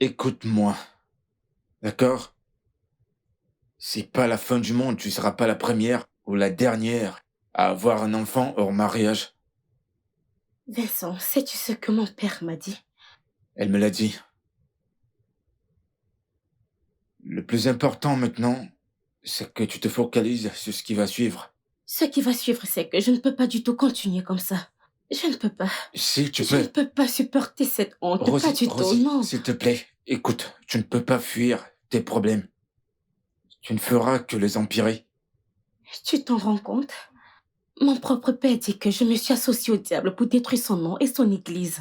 Écoute-moi. D'accord? C'est pas la fin du monde. Tu seras pas la première ou la dernière. à avoir un enfant hors mariage. Vincent, sais-tu ce que mon père m'a dit? Elle me l'a dit. Le plus important maintenant, c'est que tu te focalises sur ce qui va suivre. Ce qui va suivre, c'est que je ne peux pas du tout continuer comme ça. Je ne peux pas. Si tu Je ne peux... peux pas supporter cette honte. Rosie, Pas du tout, Rosie, non. s'il te plaît, écoute, tu ne peux pas fuir tes problèmes. Tu ne feras que les empirer. Tu t'en rends compte? Mon propre père dit que je me suis associée au diable pour détruire son nom et son église.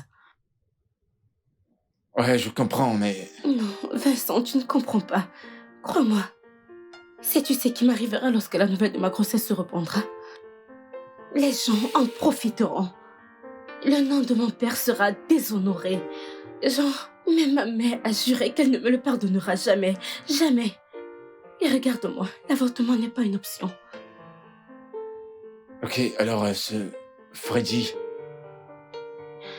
Ouais, je comprends, mais... Non, Vincent, tu ne comprends pas. Crois-moi. Sais-tu ce qui m'arrivera lorsque la nouvelle de ma grossesse se répandra? Les gens en profiteront. Le nom de mon père sera déshonoré. Genre, même ma mère a juré qu'elle ne me le pardonnera jamais. Jamais. Et regarde-moi, l'avortement n'est pas une option. Ok, alors ce Freddy,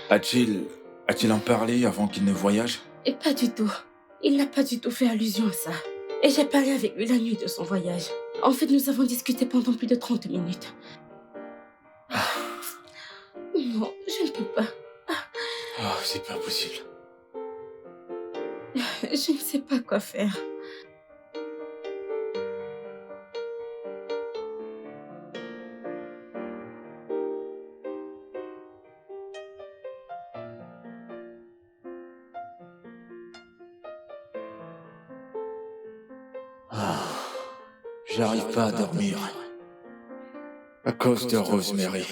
a-t-il en parlé avant qu'il ne voyage? Et pas du tout. Il n'a pas du tout fait allusion à ça. Et j'ai parlé avec lui la nuit de son voyage. En fait, nous avons discuté pendant plus de 30 minutes. Non, je ne peux pas. Oh, c'est pas possible. Je ne sais pas quoi faire. J'arrive pas à dormir. À cause de Rosemary.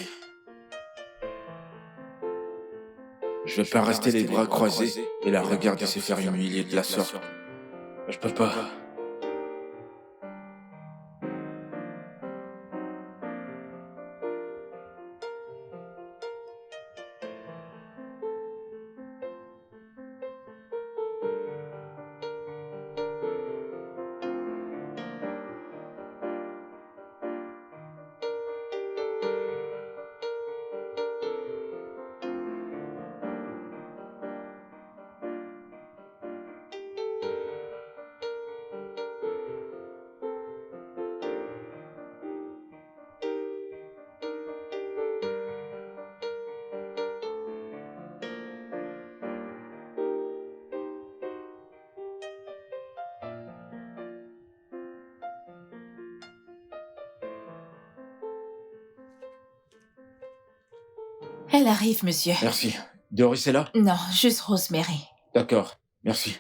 Je vais pas rester les bras croisés et la regarder se faire humilier de la sorte. Je peux pas. Elle arrive, monsieur. Merci. Doris est là? Non, juste Rosemary. D'accord, merci.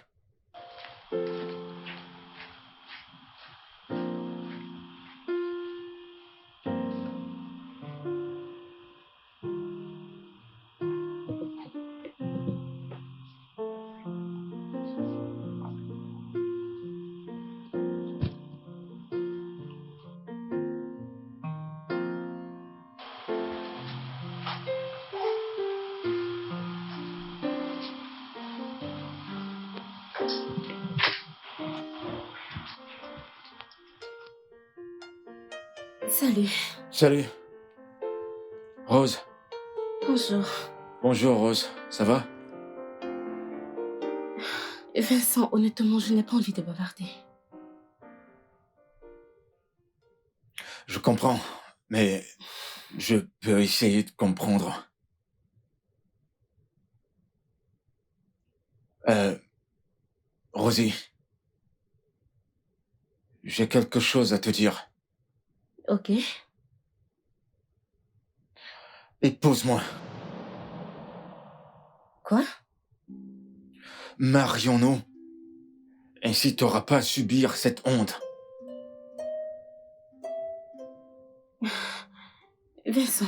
Salut. Salut. Rose. Bonjour. Bonjour Rose, ça va? Vincent, honnêtement, je n'ai pas envie de bavarder. Je comprends, mais je peux essayer de comprendre. Rosie, j'ai quelque chose à te dire. Ok. Épouse-moi. Quoi? Marions-nous. Ainsi t'auras pas à subir cette honte. Vincent,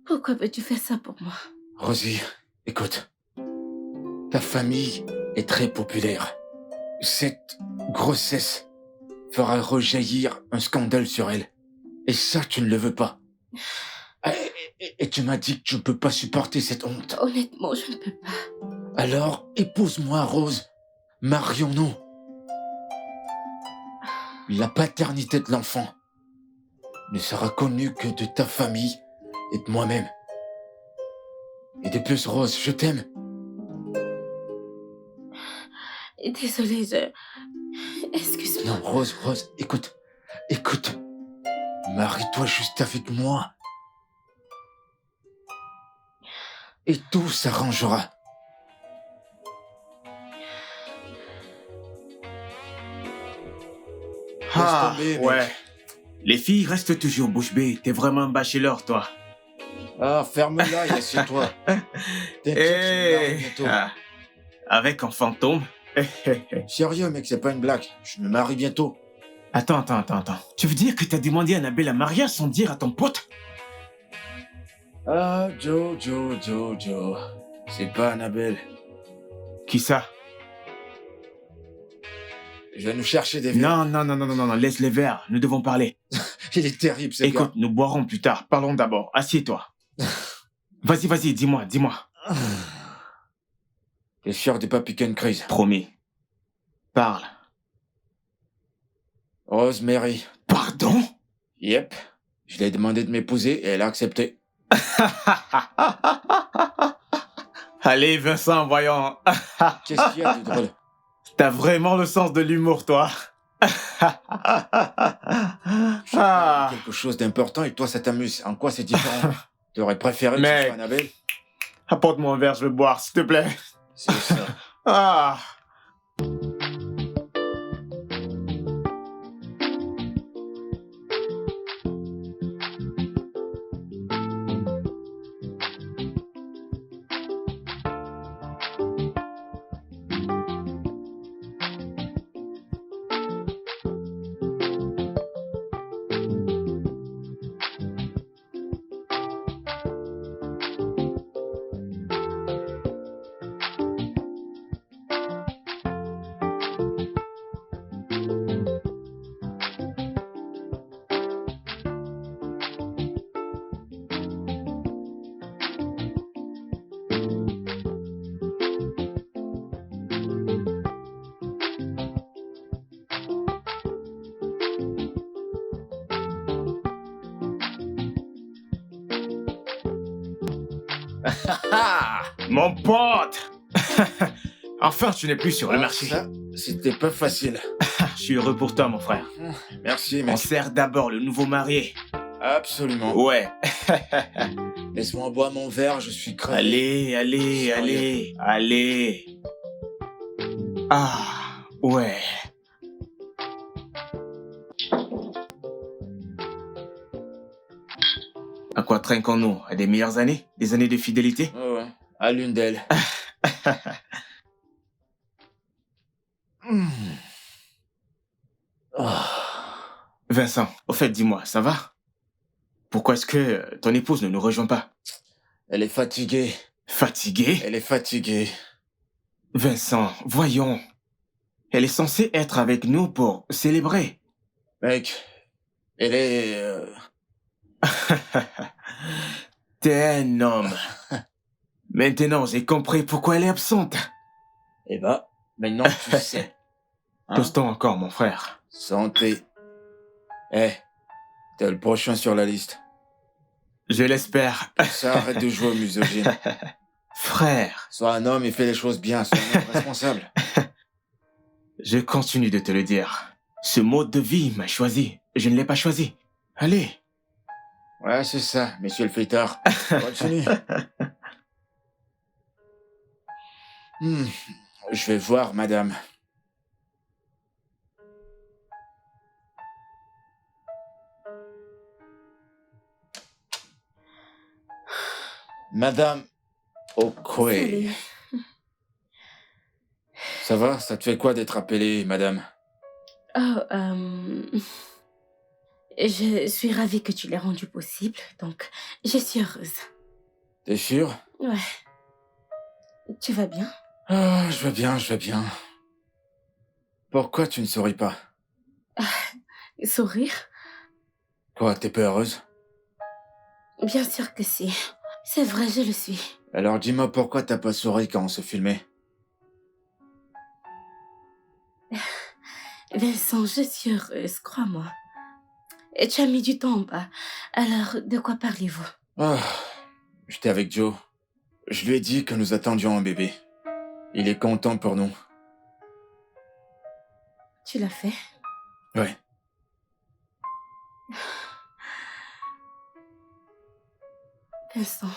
pourquoi veux-tu faire ça pour moi? Rosie, écoute. Ta famille est très populaire. Cette grossesse fera rejaillir un scandale sur elle. Et ça, tu ne le veux pas. Et tu m'as dit que tu ne peux pas supporter cette honte. Honnêtement, je ne peux pas. Alors, épouse-moi, Rose. Marions-nous. La paternité de l'enfant ne sera connue que de ta famille et de moi-même. Et de plus, Rose, je t'aime. Désolée, Excuse-moi. Non, Rose, écoute. Écoute. Marie-toi juste avec moi. Et tout s'arrangera. Ah, tomber, mec. ouais. Les filles restent toujours bouche bée. T'es vraiment un bachelor, toi. Ah, ferme-la et assieds-toi. T'inquiète, je me marie bientôt. Avec un fantôme. Sérieux, mec, c'est pas une blague. Je me marie bientôt. Attends. Tu veux dire que t'as demandé à Annabelle un mariage sans dire à ton pote? Ah, Joe. C'est pas Annabelle. Qui ça? Je vais nous chercher des verres. Non, laisse les verres. Nous devons parler. Il est terrible, ce Écoute, nous boirons plus tard. Parlons d'abord. Assieds-toi. Vas-y, dis-moi. gars. T'es sûr de pas piquer une crise? Promis. Parle. Rosemary. Pardon? Yep. Je lui ai demandé de m'épouser et elle a accepté. Allez, Vincent, voyons. Qu'est-ce qu'il y a de drôle? T'as vraiment le sens de l'humour, toi. Ah. Quelque chose d'important et toi ça t'amuse. En quoi c'est différent? T'aurais préféré que ce Mec. soit Annabelle? Apporte-moi un verre, je veux boire, s'il te plaît. C'est ça. Ah. Mon pote. Enfin, tu n'es plus sur le marché. Ça, c'était pas facile. Je suis heureux pour toi, mon frère. Merci, On mec. sert d'abord le nouveau marié. Absolument. Ouais. Laisse-moi boire mon verre, je suis crevé. Allez. Ah, ouais. À quoi trinquons-nous? À des meilleures années? Des années de fidélité? Ouais. À l'une d'elles. Vincent, au fait, dis-moi, ça va? Pourquoi est-ce que ton épouse ne nous rejoint pas? Elle est fatiguée. Fatiguée? Elle est fatiguée. Vincent, voyons. Elle est censée être avec nous pour célébrer. Mec, elle est... T'es un homme. Maintenant, j'ai compris pourquoi elle est absente. Eh bah, maintenant tu sais. Hein? Tostons encore, mon frère. Santé. Eh, t'es le prochain sur la liste. Je l'espère. Ça, arrête de jouer au misogyne. Frère, Sois un homme et fais les choses bien, sois un homme responsable. je continue de te le dire. Ce mode de vie m'a choisi. Je ne l'ai pas choisi. Allez. Ouais, c'est ça, monsieur le fêtard. Continue. Je vais voir, madame. Madame Okwe. Salut. Ça va? Ça te fait quoi d'être appelée, madame? Oh, je suis ravie que tu l'aies rendu possible, donc je suis heureuse. T'es sûr? Ouais. Tu vas bien? Ah, je vais bien. Pourquoi tu ne souris pas? Sourire? Quoi, t'es pas heureuse? Bien sûr que si. C'est vrai, je le suis. Alors dis-moi pourquoi t'as pas souri quand on se filmait? Vincent, je suis heureuse, crois-moi. Et tu as mis du temps en bas. Alors, de quoi parlez-vous? Ah, j'étais avec Joe. Je lui ai dit que nous attendions un bébé. Il est content pour nous. Tu l'as fait? Ouais. Vincent,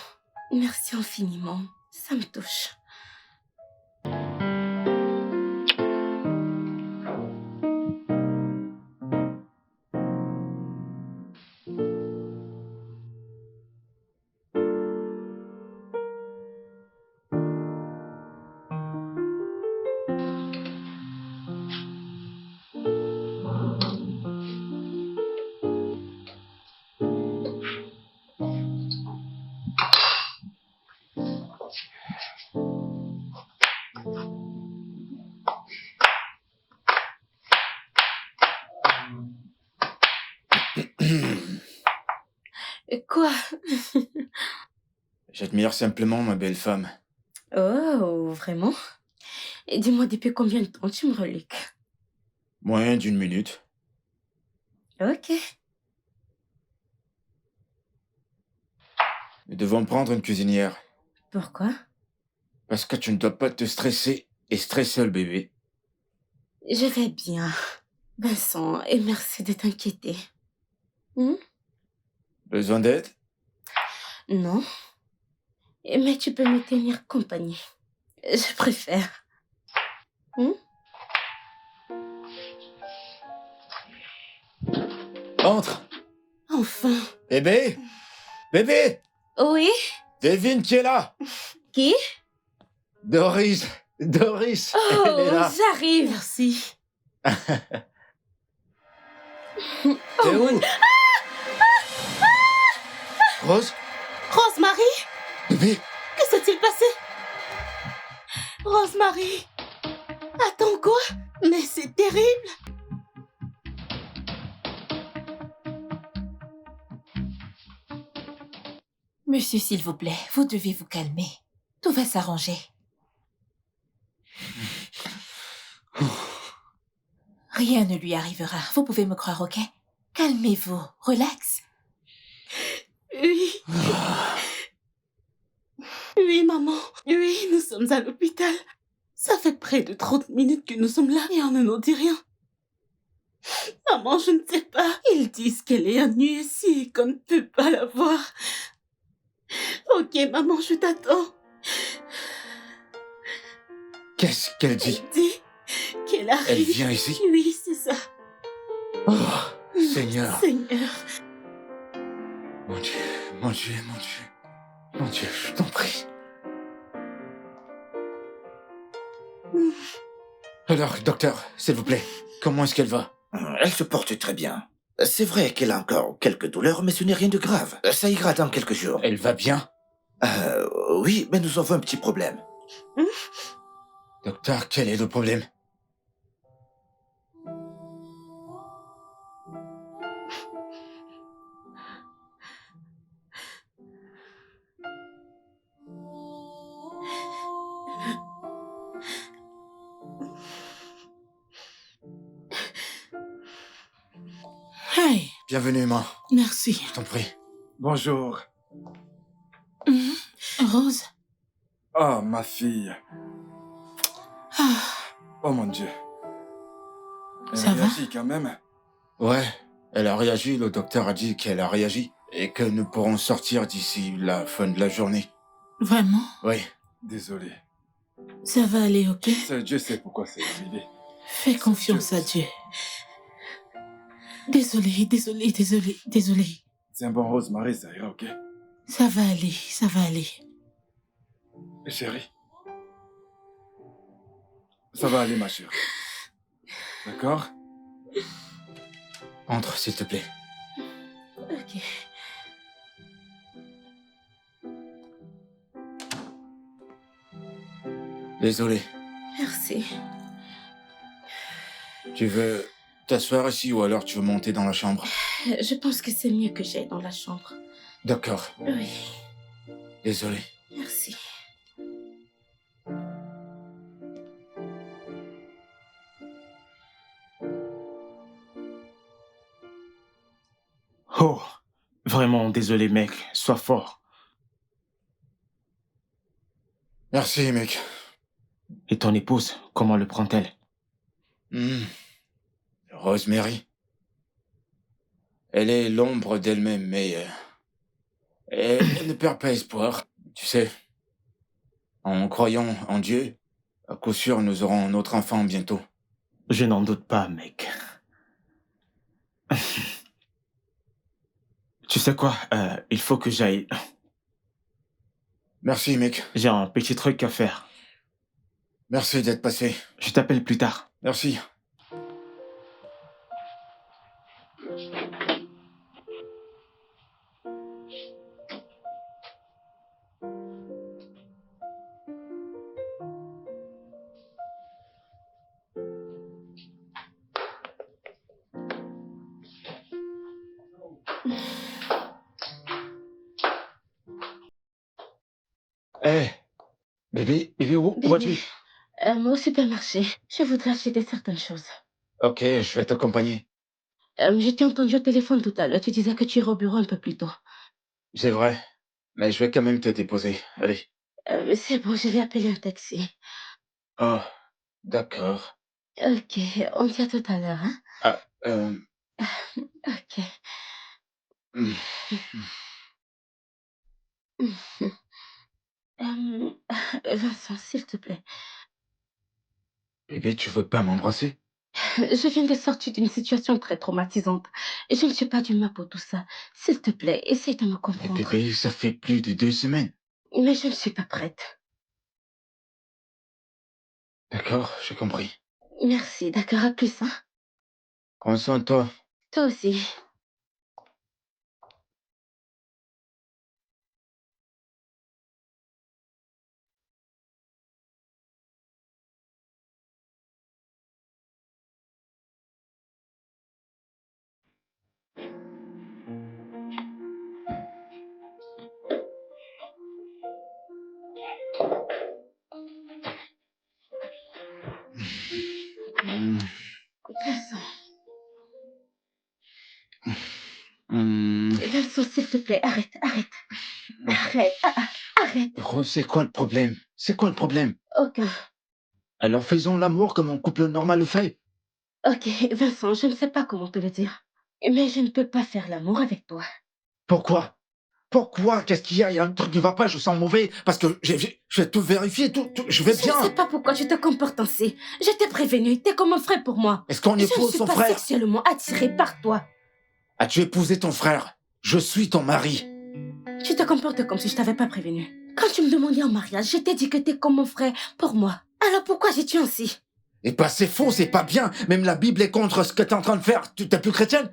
merci infiniment. Ça me touche. Quoi? J'admire simplement ma belle femme. Oh, vraiment? Et dis-moi, depuis combien de temps tu me reluques? Moins d'une minute. Ok. Nous devons prendre une cuisinière. Pourquoi? Parce que tu ne dois pas te stresser et stresser le bébé. Je vais bien, Vincent, et merci de t'inquiéter. Besoin d'aide? Non. Mais tu peux me tenir compagnie. Je préfère. Entre! Enfin. Bébé! Bébé! Oui? Devine qui est là! Qui? Doris! Doris! Elle est Oh, là! j'arrive. Merci. T'es où? Rose? Rosemary, Bébé? que s'est-il passé? Rosemary. Attends, quoi? Mais c'est terrible. Monsieur, s'il vous plaît, vous devez vous calmer. Tout va s'arranger. Rien ne lui arrivera. Vous pouvez me croire, ok? Calmez-vous. Relax. Oui. Oui, maman. Oui, nous sommes à l'hôpital. Ça fait près de 30 minutes que nous sommes là et on ne nous dit rien. Maman, je ne sais pas. Ils disent qu'elle est nuit ici et qu'on ne peut pas la voir. Ok, maman, je t'attends. Qu'est-ce qu'elle dit? Elle dit qu'elle arrive. Elle vient ici? Oui, c'est ça. Oh, Seigneur. Seigneur. Mon Dieu, mon Dieu, mon Dieu. Mon Dieu, je t'en prie. Alors, docteur, s'il vous plaît, comment est-ce qu'elle va? Elle se porte très bien. C'est vrai qu'elle a encore quelques douleurs, mais ce n'est rien de grave. Ça ira dans quelques jours. Elle va bien? Oui, mais nous avons un petit problème. Docteur, quel est le problème? Hey, Bienvenue, maman. merci. Je t'en prie. Bonjour. Rose? Oh, ma fille. Ah, Oh mon Dieu. Elle Ça va? réagit quand même. Ouais, elle a réagi, le docteur a dit qu'elle a réagi. Et que nous pourrons sortir d'ici la fin de la journée. Vraiment? Oui. Désolé. Ça va aller, ok? Dieu sait pourquoi c'est arrivé. Fais confiance à Dieu. Désolé. C'est un bon Rosemary, ça ira, ok? Ça va aller. Chérie. Ça va aller, ma chérie. D'accord? Entre, s'il te plaît. Ok. Désolé. Merci. Tu veux t'asseoir ici ou alors tu veux monter dans la chambre? Je pense que c'est mieux que j'aille dans la chambre. D'accord. Oui, Désolé. merci. Oh, vraiment désolé, mec. Sois fort. Merci, mec. Et ton épouse, comment le prend-elle? Rosemary. Elle est l'ombre d'elle-même, mais Et ne perds pas espoir. Tu sais, en croyant en Dieu, à coup sûr, nous aurons notre enfant bientôt. Je n'en doute pas, mec. Tu sais quoi, il faut que j'aille. Merci, mec. J'ai un petit truc à faire. Merci d'être passé. Je t'appelle plus tard. Merci. Hé, bébé, où vas-tu? Au supermarché, je voudrais acheter certaines choses. Ok, je vais t'accompagner. Je t'ai entendu au téléphone tout à l'heure. Tu disais que tu irais au bureau un peu plus tôt. C'est vrai, mais je vais quand même te déposer. Allez. C'est bon, je vais appeler un taxi. Oh, d'accord. Ok, on se dit à tout à l'heure, hein? Ah, Ok. hmm. Euh, Vincent, s'il te plaît. Bébé, tu veux pas m'embrasser? Je viens de sortir d'une situation très traumatisante. Et je ne suis pas d'humeur pour tout ça. S'il te plaît, essaye de me Mais comprendre. bébé, ça fait plus de 2 semaines. Mais je ne suis pas prête. D'accord, j'ai compris. Merci, d'accord, à plus, hein? Prends soin de toi. Toi aussi. Hmm. Vincent, Hmm. Vincent, s'il te plaît, arrête, arrête. Arrête, arrête. Rose, c'est quoi le problème? C'est quoi le problème? Aucun. Alors faisons l'amour comme un couple normal le fait. Ok, Vincent, je ne sais pas comment te le dire. Mais je ne peux pas faire l'amour avec toi. Pourquoi? Pourquoi? Qu'est-ce qu'il y a? Il y a un truc qui va pas, je sens mauvais. Parce que je vais tout vérifier, je vais Je bien. ne sais pas pourquoi tu te comportes ainsi. Je t'ai prévenu, t'es comme un frère pour moi. Est-ce qu'on Je ne épouse suis son pas frère? sexuellement attirée par toi. As-tu épousé ton frère? Je suis ton mari. Tu te comportes comme si je t'avais pas prévenu. Quand tu me demandais en mariage, je t'ai dit que t'es comme mon frère pour moi. Alors pourquoi j'ai-tu ainsi? Eh ben c'est faux, c'est pas bien. Même la Bible est contre ce que t'es en train de faire. Tu t'es plus chrétienne?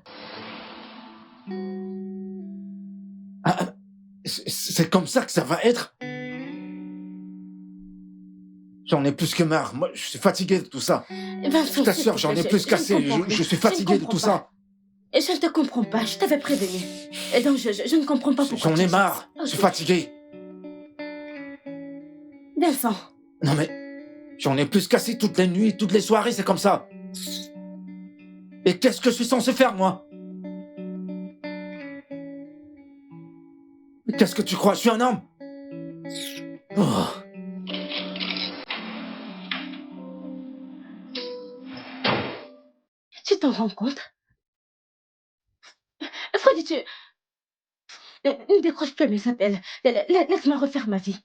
C'est comme ça que ça va être? J'en ai plus que marre. Moi, je suis fatigué de tout ça. Vincent, Je t'assure, j'en ai plus qu'assez. Je suis fatigué de tout ça. Et je ne te comprends pas, je t'avais prévenu. Et donc je ne comprends pas pourquoi J'en tu ai dis marre. ça. Je suis Ok. fatigué. Vincent, Non mais, j'en ai plus qu'assez toutes les nuits, toutes les soirées, c'est comme ça. Et qu'est-ce que je suis censé faire, moi? Mais qu'est-ce que tu crois? Je suis un homme? Oh. tu t'en rends compte? Freddy, ne décroche plus mes appels. Laisse-moi refaire ma vie.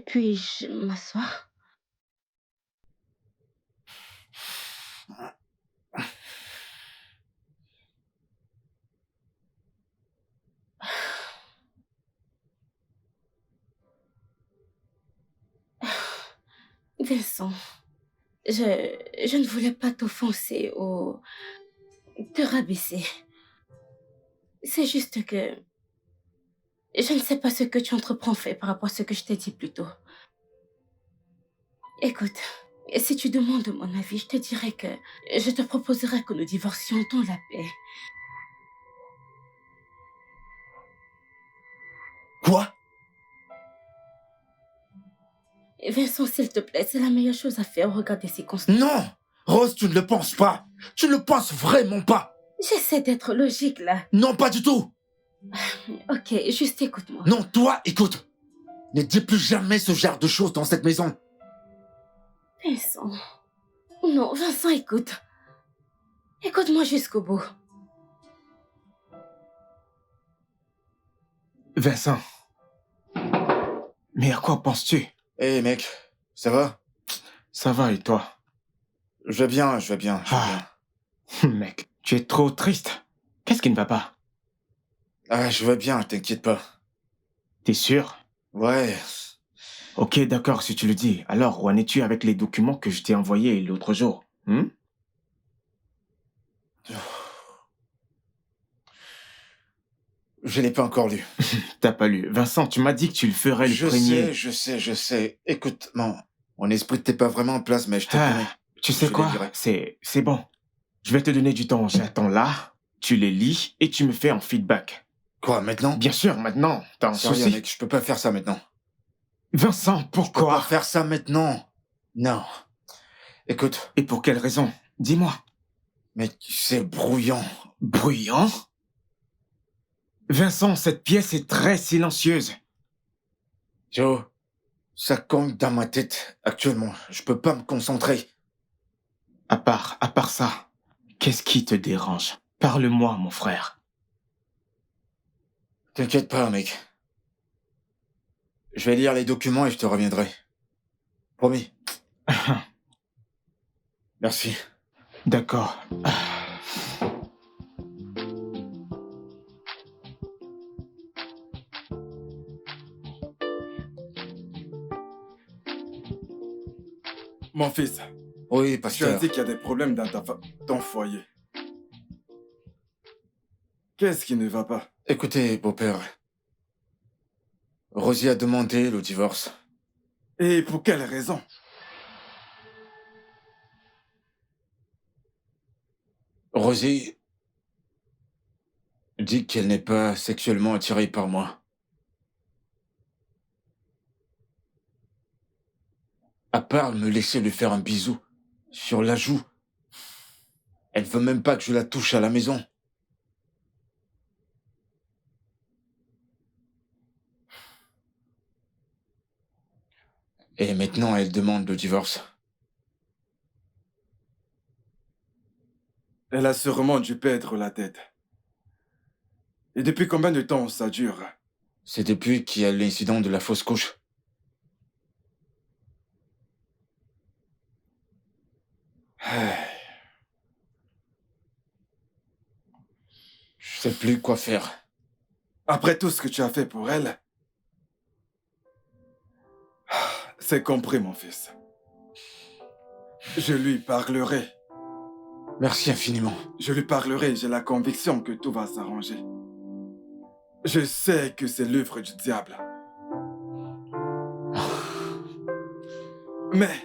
Puis-je m'asseoir? Vincent, je ne voulais pas t'offenser ou te rabaisser. C'est juste que je ne sais pas ce que tu entreprends fait par rapport à ce que je t'ai dit plus tôt. Écoute, si tu demandes mon avis, je te dirais que je te proposerais que nous divorcions dans la paix. Quoi? Vincent, s'il te plaît, c'est la meilleure chose à faire au regard des circonstances. Non! Rose, tu ne le penses pas. Tu ne le penses vraiment pas. J'essaie d'être logique, là. Non, pas du tout. Ok, juste écoute-moi. Non, toi, écoute. Ne dis plus jamais ce genre de choses dans cette maison. Vincent. Non, Vincent, écoute. Écoute-moi jusqu'au bout. Vincent. Mais à quoi penses-tu? Hé, mec, ça va? Ça va et toi? Je vais bien. Mec, tu es trop triste. Qu'est-ce qui ne va pas? Ah, je vais bien, t'inquiète pas. T'es sûr? Ouais. Ok, d'accord, si tu le dis. Alors, où en es-tu avec les documents que je t'ai envoyés l'autre jour? Je l'ai pas encore lu. T'as pas lu. Vincent, tu m'as dit que tu le ferais le premier. Je sais. Écoute, mon esprit t'est pas vraiment en place, mais je te connais. Tu sais quoi? C'est bon. Je vais te donner du temps. J'attends là, tu les lis et tu me fais un feedback. Quoi, maintenant? Bien sûr, maintenant. T'as un Sérieux, souci? mec, je peux pas faire ça maintenant. Vincent, Je peux pas pourquoi? faire ça maintenant. Non. Écoute. Et pour quelle raison? Dis-moi. Mec, c'est brouillant. Bruyant? Vincent, cette pièce est très silencieuse. Joe, ça cogne dans ma tête actuellement. Je peux pas me concentrer. À part ça, qu'est-ce qui te dérange? Parle-moi, mon frère. T'inquiète pas, mec. Je vais lire les documents et je te reviendrai. Promis. Merci. D'accord. Mon fils, Oui, tu as pasteur. dit qu'il y a des problèmes dans ton foyer. Qu'est-ce qui ne va pas? Écoutez, beau-père. Rosie a demandé le divorce. Et pour quelle raison? Rosie dit qu'elle n'est pas sexuellement attirée par moi. À part me laisser lui faire un bisou sur la joue. Elle veut même pas que je la touche à la maison. Et maintenant, elle demande le divorce. Elle a sûrement dû perdre la tête. Et depuis combien de temps ça dure? C'est depuis qu'il y a l'incident de la fausse couche. Je sais plus quoi faire. Après tout ce que tu as fait pour elle, c'est compris, mon fils. Je lui parlerai. Merci infiniment. Je lui parlerai, j'ai la conviction que tout va s'arranger. Je sais que c'est l'œuvre du diable. Mais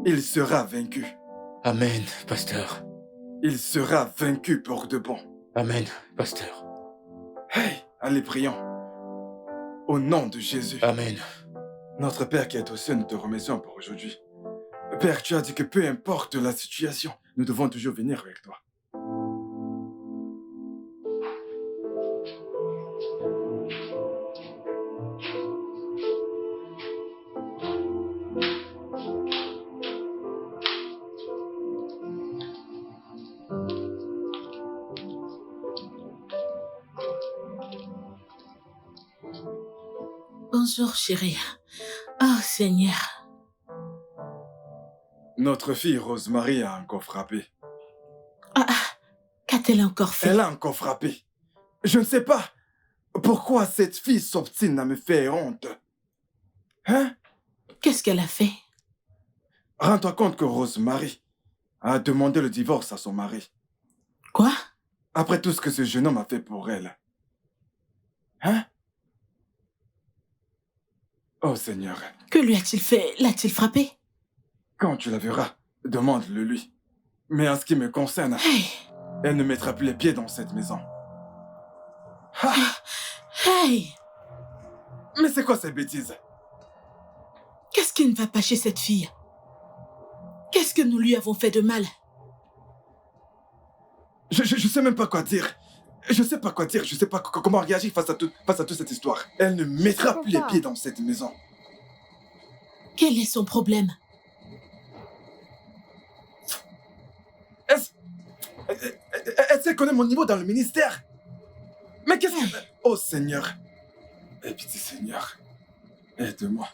il sera vaincu. Amen, pasteur. Il sera vaincu pour de bon. Amen, pasteur. Hey, allez, prions. Au nom de Jésus. Amen. Notre Père qui est aux cieux, nous te remercions pour aujourd'hui. Père, tu as dit que peu importe la situation, nous devons toujours venir avec toi. Bonjour, chérie. Oh, Seigneur. Notre fille Rosemary a encore frappé. Qu'a-t-elle encore fait? Elle a encore frappé. Je ne sais pas pourquoi cette fille s'obstine à me faire honte. Hein? Qu'est-ce qu'elle a fait? Rends-toi compte que Rosemary a demandé le divorce à son mari. Quoi? Après tout ce que ce jeune homme a fait pour elle. Hein? Oh Seigneur. Que lui a-t-il fait? L'a-t-il frappé? Quand tu la verras, demande-le lui. Mais en ce qui me concerne, Hey! elle ne mettra plus les pieds dans cette maison. Ah! Hey! Mais c'est quoi ces bêtises? Qu'est-ce qui ne va pas chez cette fille? Qu'est-ce que nous lui avons fait de mal? Je sais même pas quoi dire. Je sais pas quoi dire, je sais pas comment réagir face à toute cette histoire. Elle ne mettra plus les pieds dans cette maison. Quel est son problème? Est-ce qu'elle connaît mon niveau dans le ministère? Mais qu'est-ce que... Oh Seigneur. Aie pitié Seigneur. Aide-moi.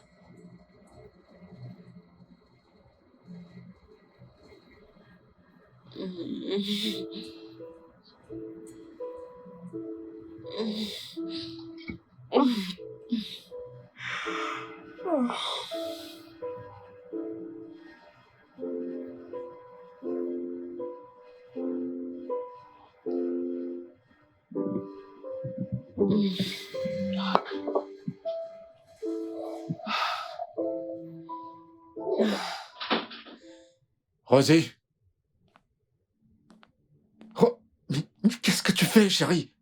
Rosie? Mais qu'est-ce que tu fais, chérie?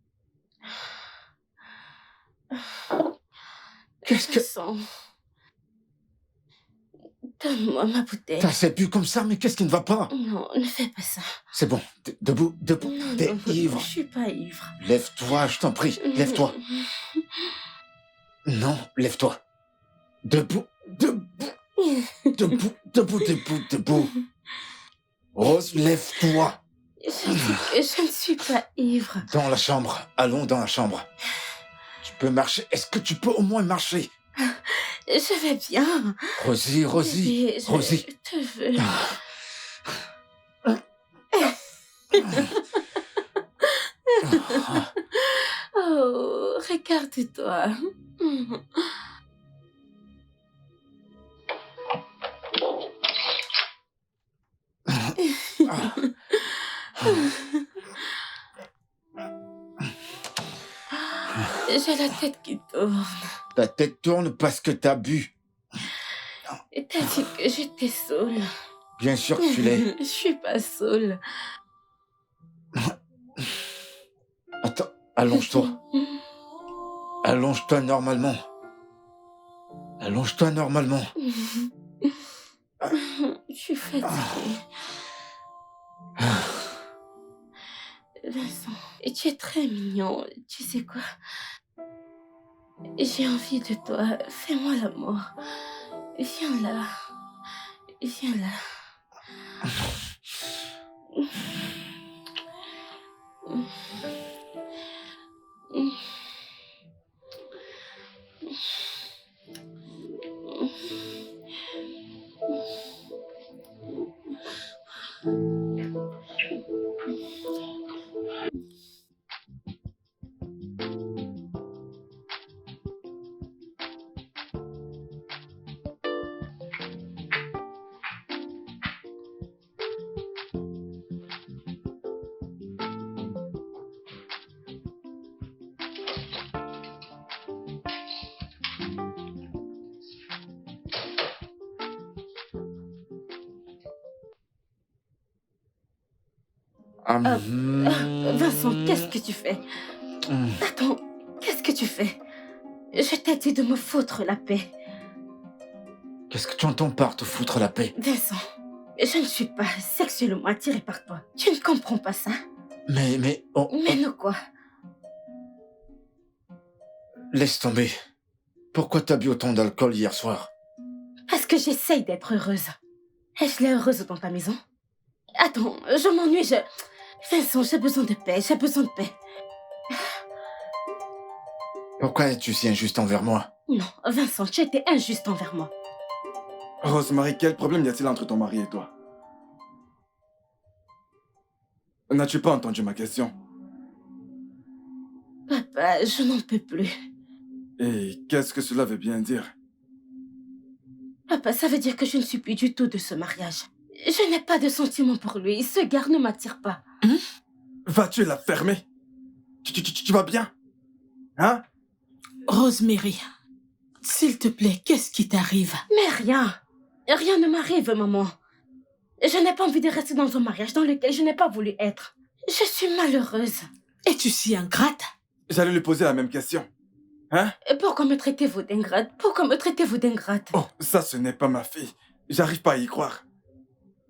Qu'est-ce que... Vincent, donne-moi ma bouteille. T'as assez bu comme ça, mais qu'est-ce qui ne va pas? Non, ne fais pas ça. C'est bon, debout, debout. Non, T'es non, ivre. je suis pas ivre. Lève-toi, je t'en prie, lève-toi. Non, lève-toi. Debout, debout, debout, debout, debout, debout. Rose, lève-toi. Je ne suis pas ivre. Dans la chambre, allons dans la chambre. Tu peux marcher, est-ce que tu peux au moins marcher? Je vais bien. Rosie, Rosie, Bébé, Rosie. Je te veux. Oh, regarde-toi. J'ai la tête qui tourne. Ta tête tourne parce que t'as bu. Et t'as dit que j'étais saoule. Bien sûr que tu l'es. Je suis pas saoule. Attends, allonge-toi. Allonge-toi normalement. Allonge-toi normalement. Je suis fatiguée. Vincent, tu es très mignon. Tu sais quoi? J'ai envie de toi. Fais-moi l'amour. Viens là. Viens là. Vincent, qu'est-ce que tu fais? Attends, qu'est-ce que tu fais? Je t'ai dit de me foutre la paix. Qu'est-ce que tu entends par te foutre la paix? Vincent, je ne suis pas sexuellement attirée par toi. Tu ne comprends pas ça? Mais... Mais non quoi? Laisse tomber. Pourquoi t'as bu autant d'alcool hier soir? Parce que j'essaye d'être heureuse. Est-ce l'air heureuse dans ta maison? Attends, je m'ennuie, Vincent, j'ai besoin de paix, j'ai besoin de paix. Pourquoi es-tu si injuste envers moi? Non, Vincent, tu étais injuste envers moi. Rosemary, quel problème y a-t-il entre ton mari et toi? N'as-tu pas entendu ma question? Papa, je n'en peux plus. Et qu'est-ce que cela veut bien dire? Papa, ça veut dire que je ne suis plus du tout de ce mariage. Je n'ai pas de sentiments pour lui. Ce gars ne m'attire pas. Vas-tu la fermer? Tu vas bien? Hein? Rosemary, s'il te plaît, qu'est-ce qui t'arrive? Mais rien. Rien ne m'arrive, maman. Je n'ai pas envie de rester dans un mariage dans lequel je n'ai pas voulu être. Je suis malheureuse. Es-tu si ingrate? J'allais lui poser la même question. Hein? Pourquoi me traitez-vous d'ingrate? Pourquoi me traitez-vous d'ingrate? Oh, ça ce n'est pas ma fille. J'arrive pas à y croire.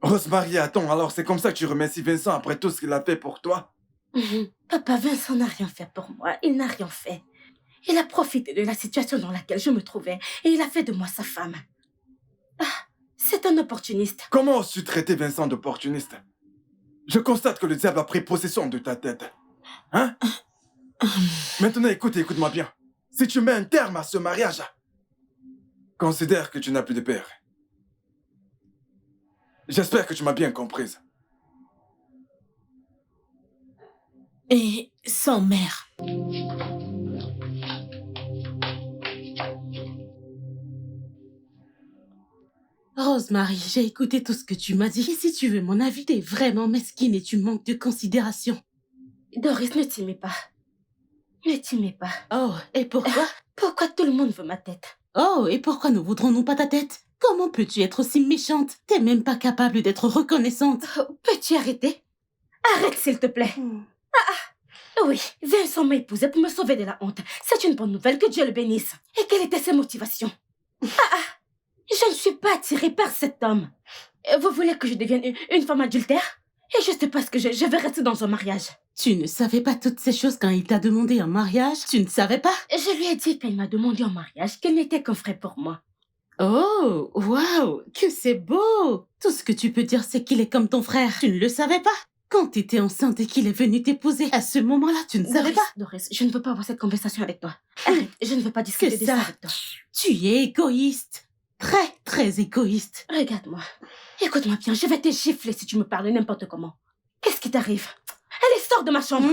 Rosemary, attends, alors c'est comme ça que tu remercies Vincent après tout ce qu'il a fait pour toi? Papa, Vincent n'a rien fait pour moi. Il n'a rien fait. Il a profité de la situation dans laquelle je me trouvais et il a fait de moi sa femme. Ah, c'est un opportuniste. Comment oses-tu traiter Vincent d'opportuniste? Je constate que le diable a pris possession de ta tête. Hein? Maintenant, écoute-moi bien. Si tu mets un terme à ce mariage, considère que tu n'as plus de père. J'espère que tu m'as bien comprise. Et sans mère. Rosemary, j'ai écouté tout ce que tu m'as dit. Et si tu veux mon avis, t'es vraiment mesquine et tu manques de considération. Doris, ne t'y mets pas. Ne t'y mets pas. Oh, et pourquoi? Pourquoi tout le monde veut ma tête? Oh, et pourquoi ne voudrons-nous pas ta tête? Comment peux-tu être aussi méchante? T'es même pas capable d'être reconnaissante. Oh, peux-tu arrêter? Arrête, s'il te plaît. Oui, Vincent m'a épousée pour me sauver de la honte. C'est une bonne nouvelle, que Dieu le bénisse. Et quelles étaient ses motivations? Je ne suis pas attirée par cet homme. Vous voulez que je devienne une femme adultère? Et juste parce que je vais rester dans un mariage. Tu ne savais pas toutes ces choses quand il t'a demandé un mariage? Tu ne savais pas? Je lui ai dit qu'elle m'a demandé en mariage, qu'elle n'était qu'un frère pour moi. Oh, waouh, que c'est beau! Tout ce que tu peux dire, c'est qu'il est comme ton frère. Tu ne le savais pas? Quand t'étais enceinte et qu'il est venu t'épouser, à ce moment-là, tu ne savais pas? Doris, je ne veux pas avoir cette conversation avec toi. Arrête, je ne veux pas discuter de ça avec toi. Tu es égoïste. Très, très égoïste. Regarde-moi. Écoute-moi bien, je vais te gifler si tu me parles n'importe comment. Qu'est-ce qui t'arrive? Allez, sors de ma chambre.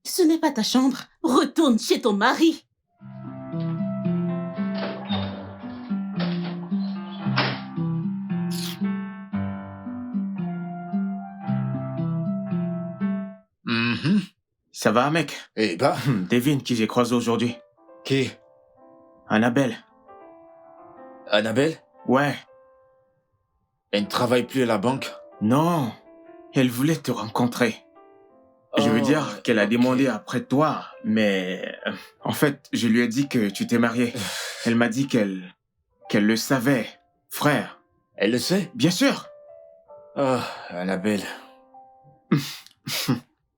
Ce n'est pas ta chambre. Retourne chez ton mari. Ça va, mec? Eh bah, Devine qui j'ai croisé aujourd'hui. qui? Annabelle. Annabelle? Ouais. Elle ne travaille plus à la banque? Non. Elle voulait te rencontrer. Je veux dire qu'elle a demandé après toi, mais... En fait, je lui ai dit que tu t'es marié. Elle m'a dit qu'elle le savait. Frère. Elle le sait? Bien sûr. Oh, Annabelle. Je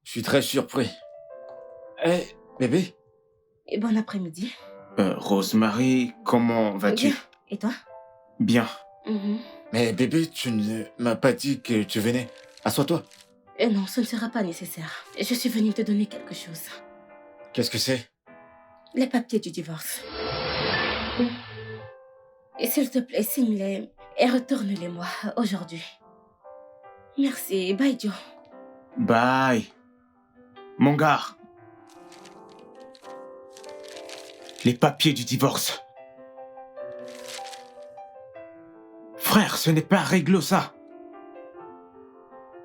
suis très surpris. Eh, bébé? Et bon après-midi. Rosemary, comment vas-tu? Bien. Et toi? Bien. Mais bébé, tu ne m'as pas dit que tu venais. Assois-toi. Non, ce ne sera pas nécessaire. Je suis venue te donner quelque chose. Qu'est-ce que c'est? Les papiers du divorce. Et s'il te plaît, signe-les et retourne-les-moi aujourd'hui. Merci. Bye, Joe. Bye. Mon gars. Les papiers du divorce. Frère, ce n'est pas réglo, ça.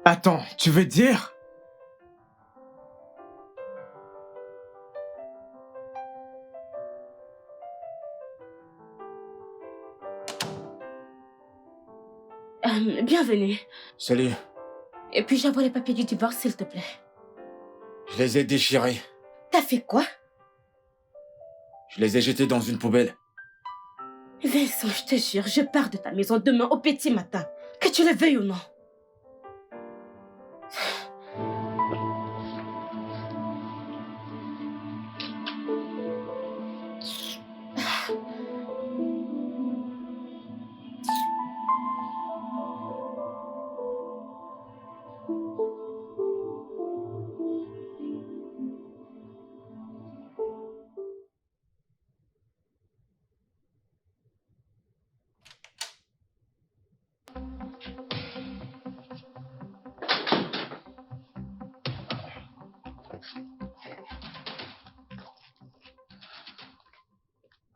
Attends, tu veux dire? Bienvenue. Salut. Et puis j'envoie les papiers du divorce, s'il te plaît. Je les ai déchirés. T'as fait quoi? Je les ai jetés dans une poubelle. Vincent, je te jure, je pars de ta maison demain au petit matin. Que tu le veuilles ou non.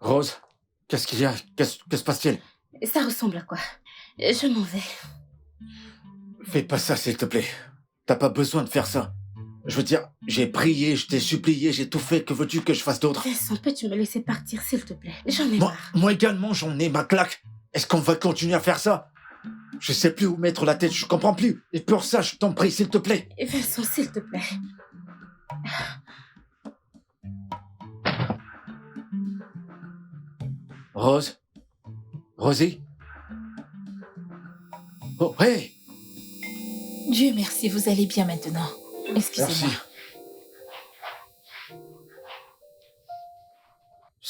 Rose, qu'est-ce qu'il y a? Que se passe-t-il? Ça ressemble à quoi? Je m'en vais. Fais pas ça, s'il te plaît. T'as pas besoin de faire ça. Je veux dire, j'ai prié, je t'ai supplié, j'ai tout fait. Que veux-tu que je fasse d'autre? Vincent, peux-tu me laisser partir, s'il te plaît? J'en ai marre. Moi également, j'en ai ma claque. Est-ce qu'on va continuer à faire ça? Je sais plus où mettre la tête, je comprends plus. Et pour ça, je t'en prie, s'il te plaît. Vincent, s'il te plaît. Rose? Rosie? Oh, hey! Dieu merci, vous allez bien maintenant. Excusez-moi. Merci.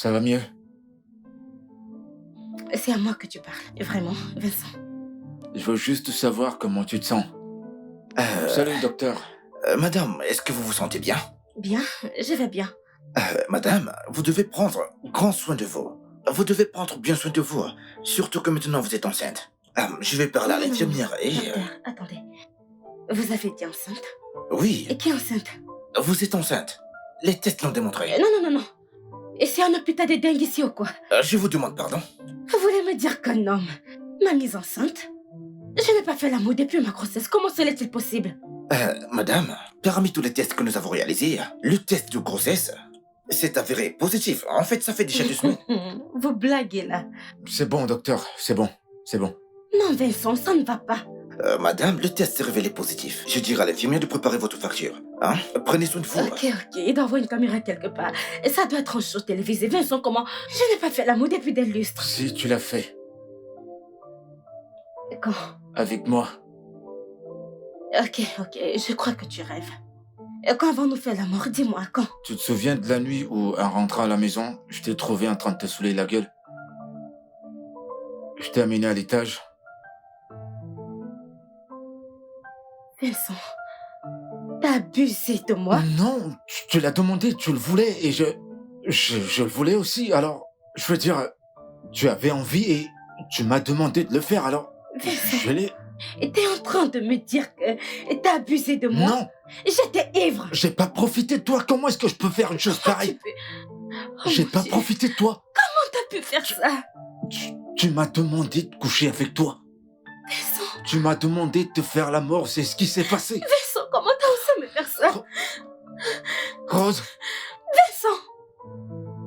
Ça va mieux? C'est à moi que tu parles, vraiment, Vincent. Je veux juste savoir comment tu te sens. Salut, docteur. Madame, est-ce que vous vous sentez bien? Bien, je vais bien. Madame, vous devez prendre grand soin de vous. Vous devez prendre bien soin de vous, surtout que maintenant vous êtes enceinte. Je vais parler à l'infirmière et... Docteur, attendez. Vous avez été enceinte? Oui, Et qui est enceinte? vous êtes enceinte. Les tests l'ont démontré. Non. Et c'est un hôpital de dingue ici ou quoi? Je vous demande pardon. Vous voulez me dire qu'un homme m'a mise enceinte? Je n'ai pas fait l'amour depuis ma grossesse. Comment cela est-il possible? Madame, parmi tous les tests que nous avons réalisés, le test de grossesse s'est avéré positif. En fait, ça fait déjà 2 semaines. Vous blaguez là. C'est bon, docteur. C'est bon. Non, Vincent, ça ne va pas. Madame, le test s'est révélé positif. Je dirai à l'infirmière de préparer votre facture. Hein? Prenez soin de vous. Ok. Il doit avoir une caméra quelque part. Et ça doit être un show télévisé. Vincent, comment? Je n'ai pas fait l'amour depuis des lustres. Si tu l'as fait. Quand? Avec moi. Ok. Je crois que tu rêves. Quand avons-nous fait la mort? Dis-moi, quand? Tu te souviens de la nuit où, en rentrant à la maison, je t'ai trouvé en train de te saouler la gueule? Je t'ai amené à l'étage. Vincent, t'as abusé de moi? Non, tu l'as demandé, tu le voulais, et je le voulais aussi, alors, je veux dire, tu avais envie et tu m'as demandé de le faire, alors, Vincent, je l'ai... et t'es en train de me dire que t'as abusé de moi? Non, J'étais ivre. j'ai pas profité de toi, comment est-ce que je peux faire une chose pareille? J'ai mon pas Dieu. profité de toi. T'as pu faire ça? Tu m'as demandé de coucher avec toi. Vincent, Tu m'as demandé de te faire la mort, c'est ce qui s'est passé. Vincent, comment t'as osé me faire ça? Rose, Vincent!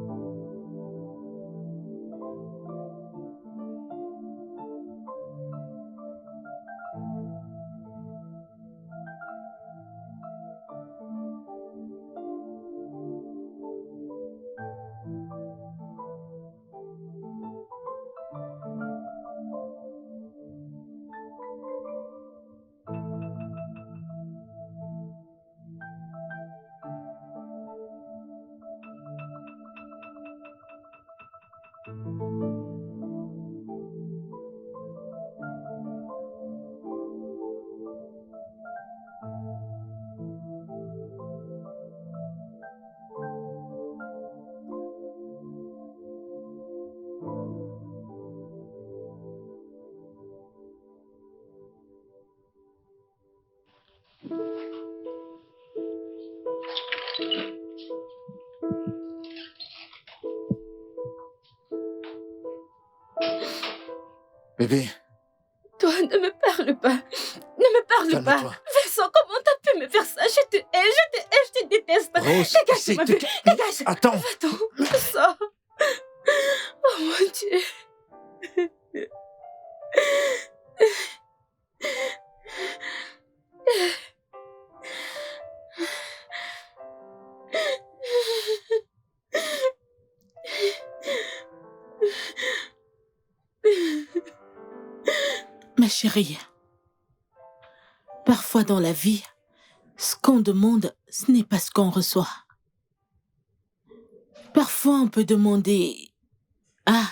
bébé, Toi, ne me parle pas. Ne me parle pas. calme-toi. Vincent, comment t'as pu me faire ça? Je te hais, je te déteste. Rose, Dégage c'est de ma de- vue. Dégage. Attends, Va-t'en. Sors. Oh mon Dieu. Ma chérie, parfois dans la vie, ce qu'on demande, ce n'est pas ce qu'on reçoit. Parfois, on peut demander A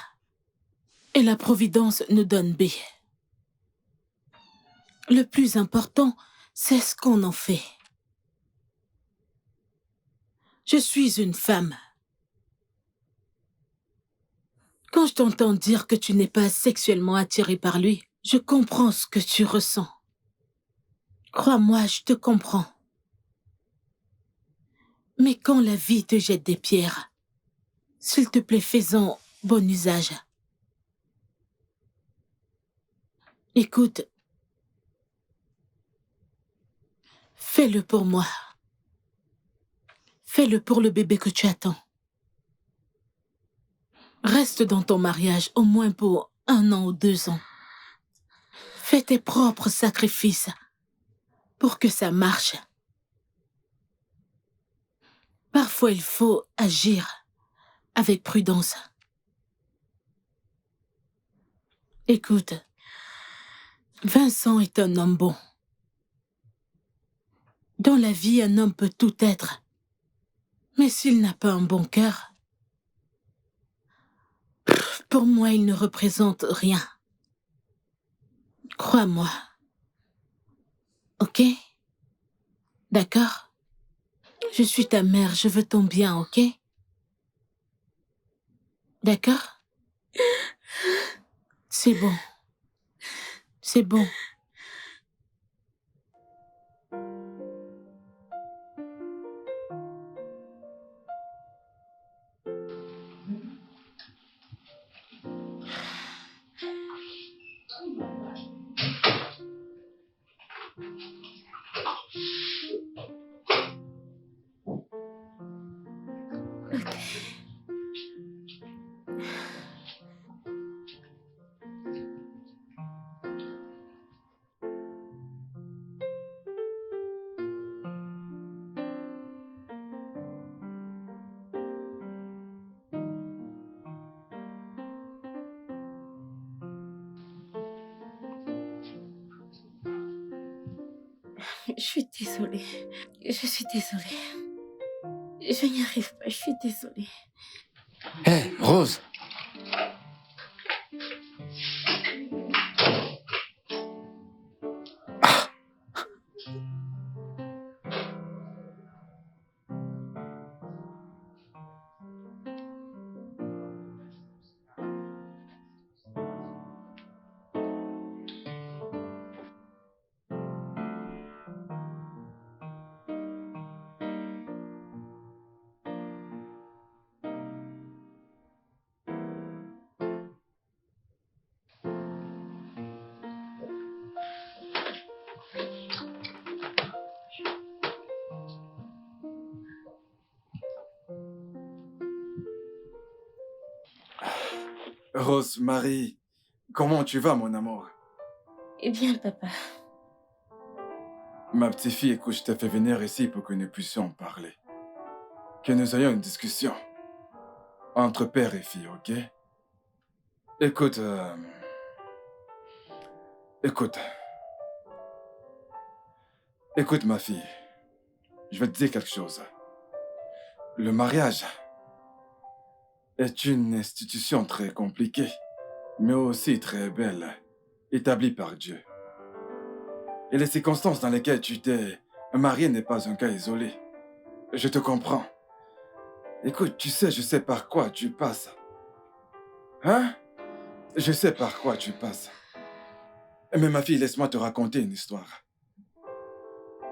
et la Providence nous donne B. Le plus important, c'est ce qu'on en fait. Je suis une femme. Quand je t'entends dire que tu n'es pas sexuellement attirée par lui, je comprends ce que tu ressens. Crois-moi, je te comprends. Mais quand la vie te jette des pierres, s'il te plaît, fais-en bon usage. Écoute, fais-le pour moi. Fais-le pour le bébé que tu attends. Reste dans ton mariage au moins pour 1 an ou 2 ans. Fais tes propres sacrifices pour que ça marche. Parfois, il faut agir avec prudence. Écoute, Vincent est un homme bon. Dans la vie, un homme peut tout être. Mais s'il n'a pas un bon cœur, Pour moi, il ne représente rien. Crois-moi. Ok? D'accord? Je suis ta mère, je veux ton bien, ok? D'accord? C'est bon. C'est bon. Je suis désolée. Je suis désolée. Je n'y arrive pas, je suis désolée. Hé, Rose. Rosemary, comment tu vas, mon amour? Eh bien, papa. Ma petite fille, écoute, je t'ai fait venir ici pour que nous puissions parler. Que nous ayons une discussion. Entre père et fille, ok? Écoute, Écoute. Écoute, ma fille. Je vais te dire quelque chose. Le mariage est une institution très compliquée, mais aussi très belle, établie par Dieu. Et les circonstances dans lesquelles tu t'es marié n'est pas un cas isolé. Je te comprends. Écoute, tu sais, je sais par quoi tu passes. Hein? Je sais par quoi tu passes. Mais ma fille, laisse-moi te raconter une histoire.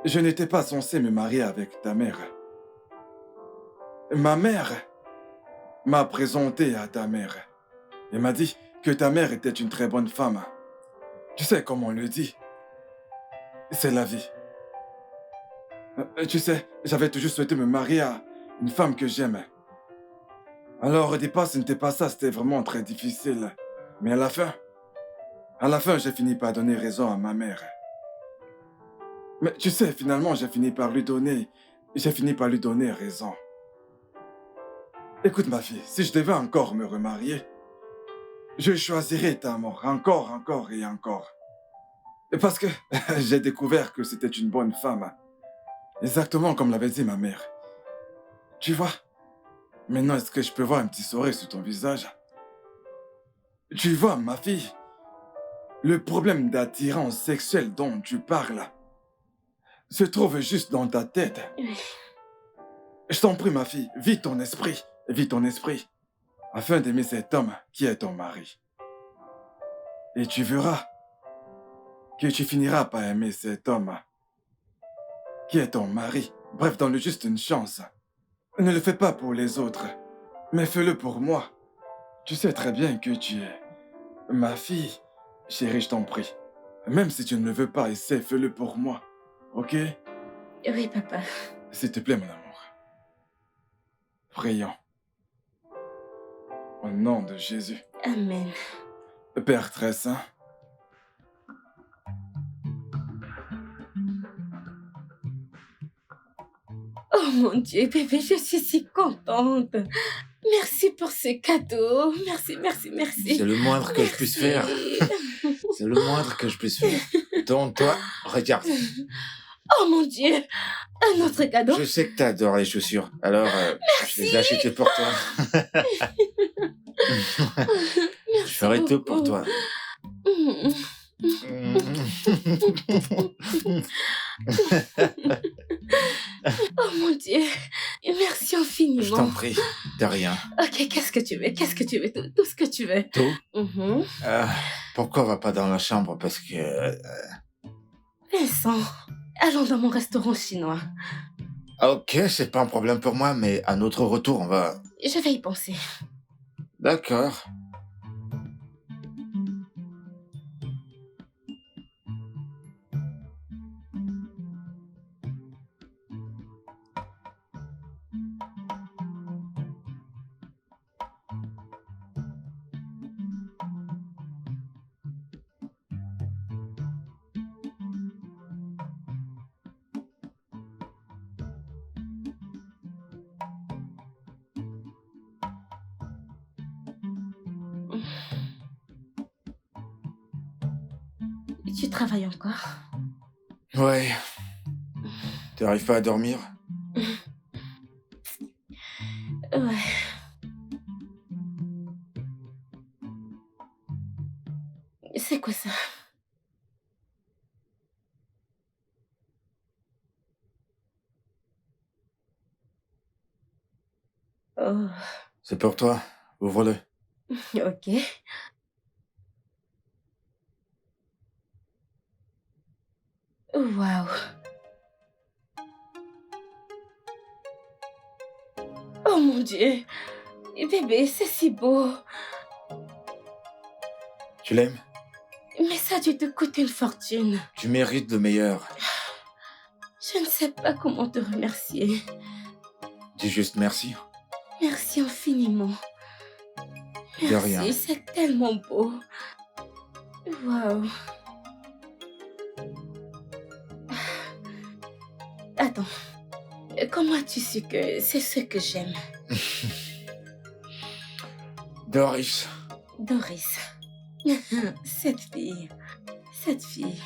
Je n'étais pas censé me marier avec ta mère. Ma mère m'a présenté à ta mère. Elle m'a dit que ta mère était une très bonne femme. Tu sais comment on le dit. C'est la vie. Tu sais, j'avais toujours souhaité me marier à une femme que j'aimais. Alors au départ, ce n'était pas ça, c'était vraiment très difficile. Mais à la fin, j'ai fini par donner raison à ma mère. Mais tu sais, finalement, j'ai fini par lui donner raison. Écoute ma fille, si je devais encore me remarier, je choisirais ta mort encore et encore. Et parce que j'ai découvert que c'était une bonne femme. Exactement comme l'avait dit ma mère. Tu vois, maintenant est-ce que je peux voir un petit sourire sur ton visage? Tu vois, ma fille, le problème d'attirance sexuelle dont tu parles se trouve juste dans ta tête. Je t'en prie, ma fille, vis ton esprit, afin d'aimer cet homme qui est ton mari. Et tu verras que tu finiras par aimer cet homme qui est ton mari. Bref, donne-lui juste une chance. Ne le fais pas pour les autres, mais fais-le pour moi. Tu sais très bien que tu es ma fille. Chérie, je t'en prie. Même si tu ne le veux pas, essaie, fais-le pour moi. Ok? Oui, papa. S'il te plaît, mon amour. Prions. Au nom de Jésus. Amen. Père très saint. Oh mon Dieu, bébé, je suis si contente. Merci pour ce cadeau. Merci. C'est le moindre que je puisse faire. C'est le moindre que je puisse faire. Donc, toi, regarde. Oh mon Dieu, un autre cadeau. Je sais que t'adores les chaussures. Alors, je les ai achetées pour toi. Merci Je ferai tout pour beaucoup. toi. Mm. Oh mon Dieu. Merci Je infiniment. t'en prie, de rien. Ok, qu'est-ce que tu veux? Qu'est-ce que tu veux? Tout ce que tu veux. Tout? Mhm. Pourquoi on va pas dans la chambre? Parce que... Vincent, allons dans mon restaurant chinois. Ok, c'est pas un problème pour moi, mais à notre retour, on va... Je vais y penser. D'accord. Tu travailles encore? Ouais. T'arrives pas à dormir? Ouais. C'est quoi ça? Oh, C'est pour toi. Ouvre-le. ok. Waouh. Oh mon Dieu. Bébé, c'est si beau. Tu l'aimes? Mais ça a dû te coûter une fortune. Tu mérites le meilleur. Je ne sais pas comment te remercier. Dis juste merci. Merci infiniment. De rien. Merci, c'est tellement beau. Waouh. Attends. Comment as-tu su que c'est ce que j'aime? Doris. Doris. Cette fille. Cette fille.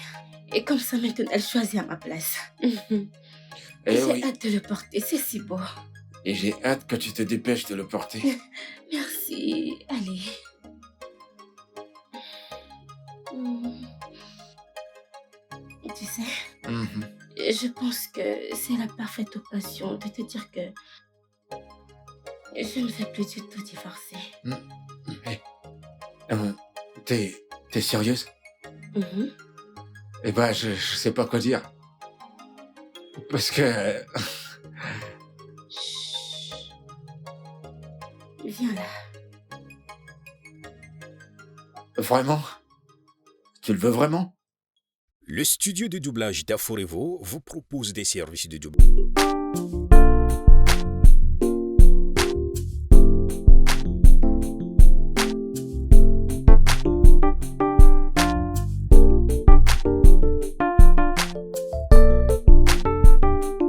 Et comme ça, maintenant, elle choisit à ma place. Eh J'ai oui. hâte de le porter, c'est si beau. Et j'ai hâte que tu te dépêches de le porter. Merci. Allez. Mm. Tu sais, Mhm. je pense que c'est la parfaite occasion de te dire que je ne vais plus du tout divorcer. Eh, T'es sérieuse? Mhm. Eh ben, je sais pas quoi dire. Parce que... Chut. Viens là. Vraiment? Tu le veux vraiment? Le studio de doublage d'Aforevo vous propose des services de doublage.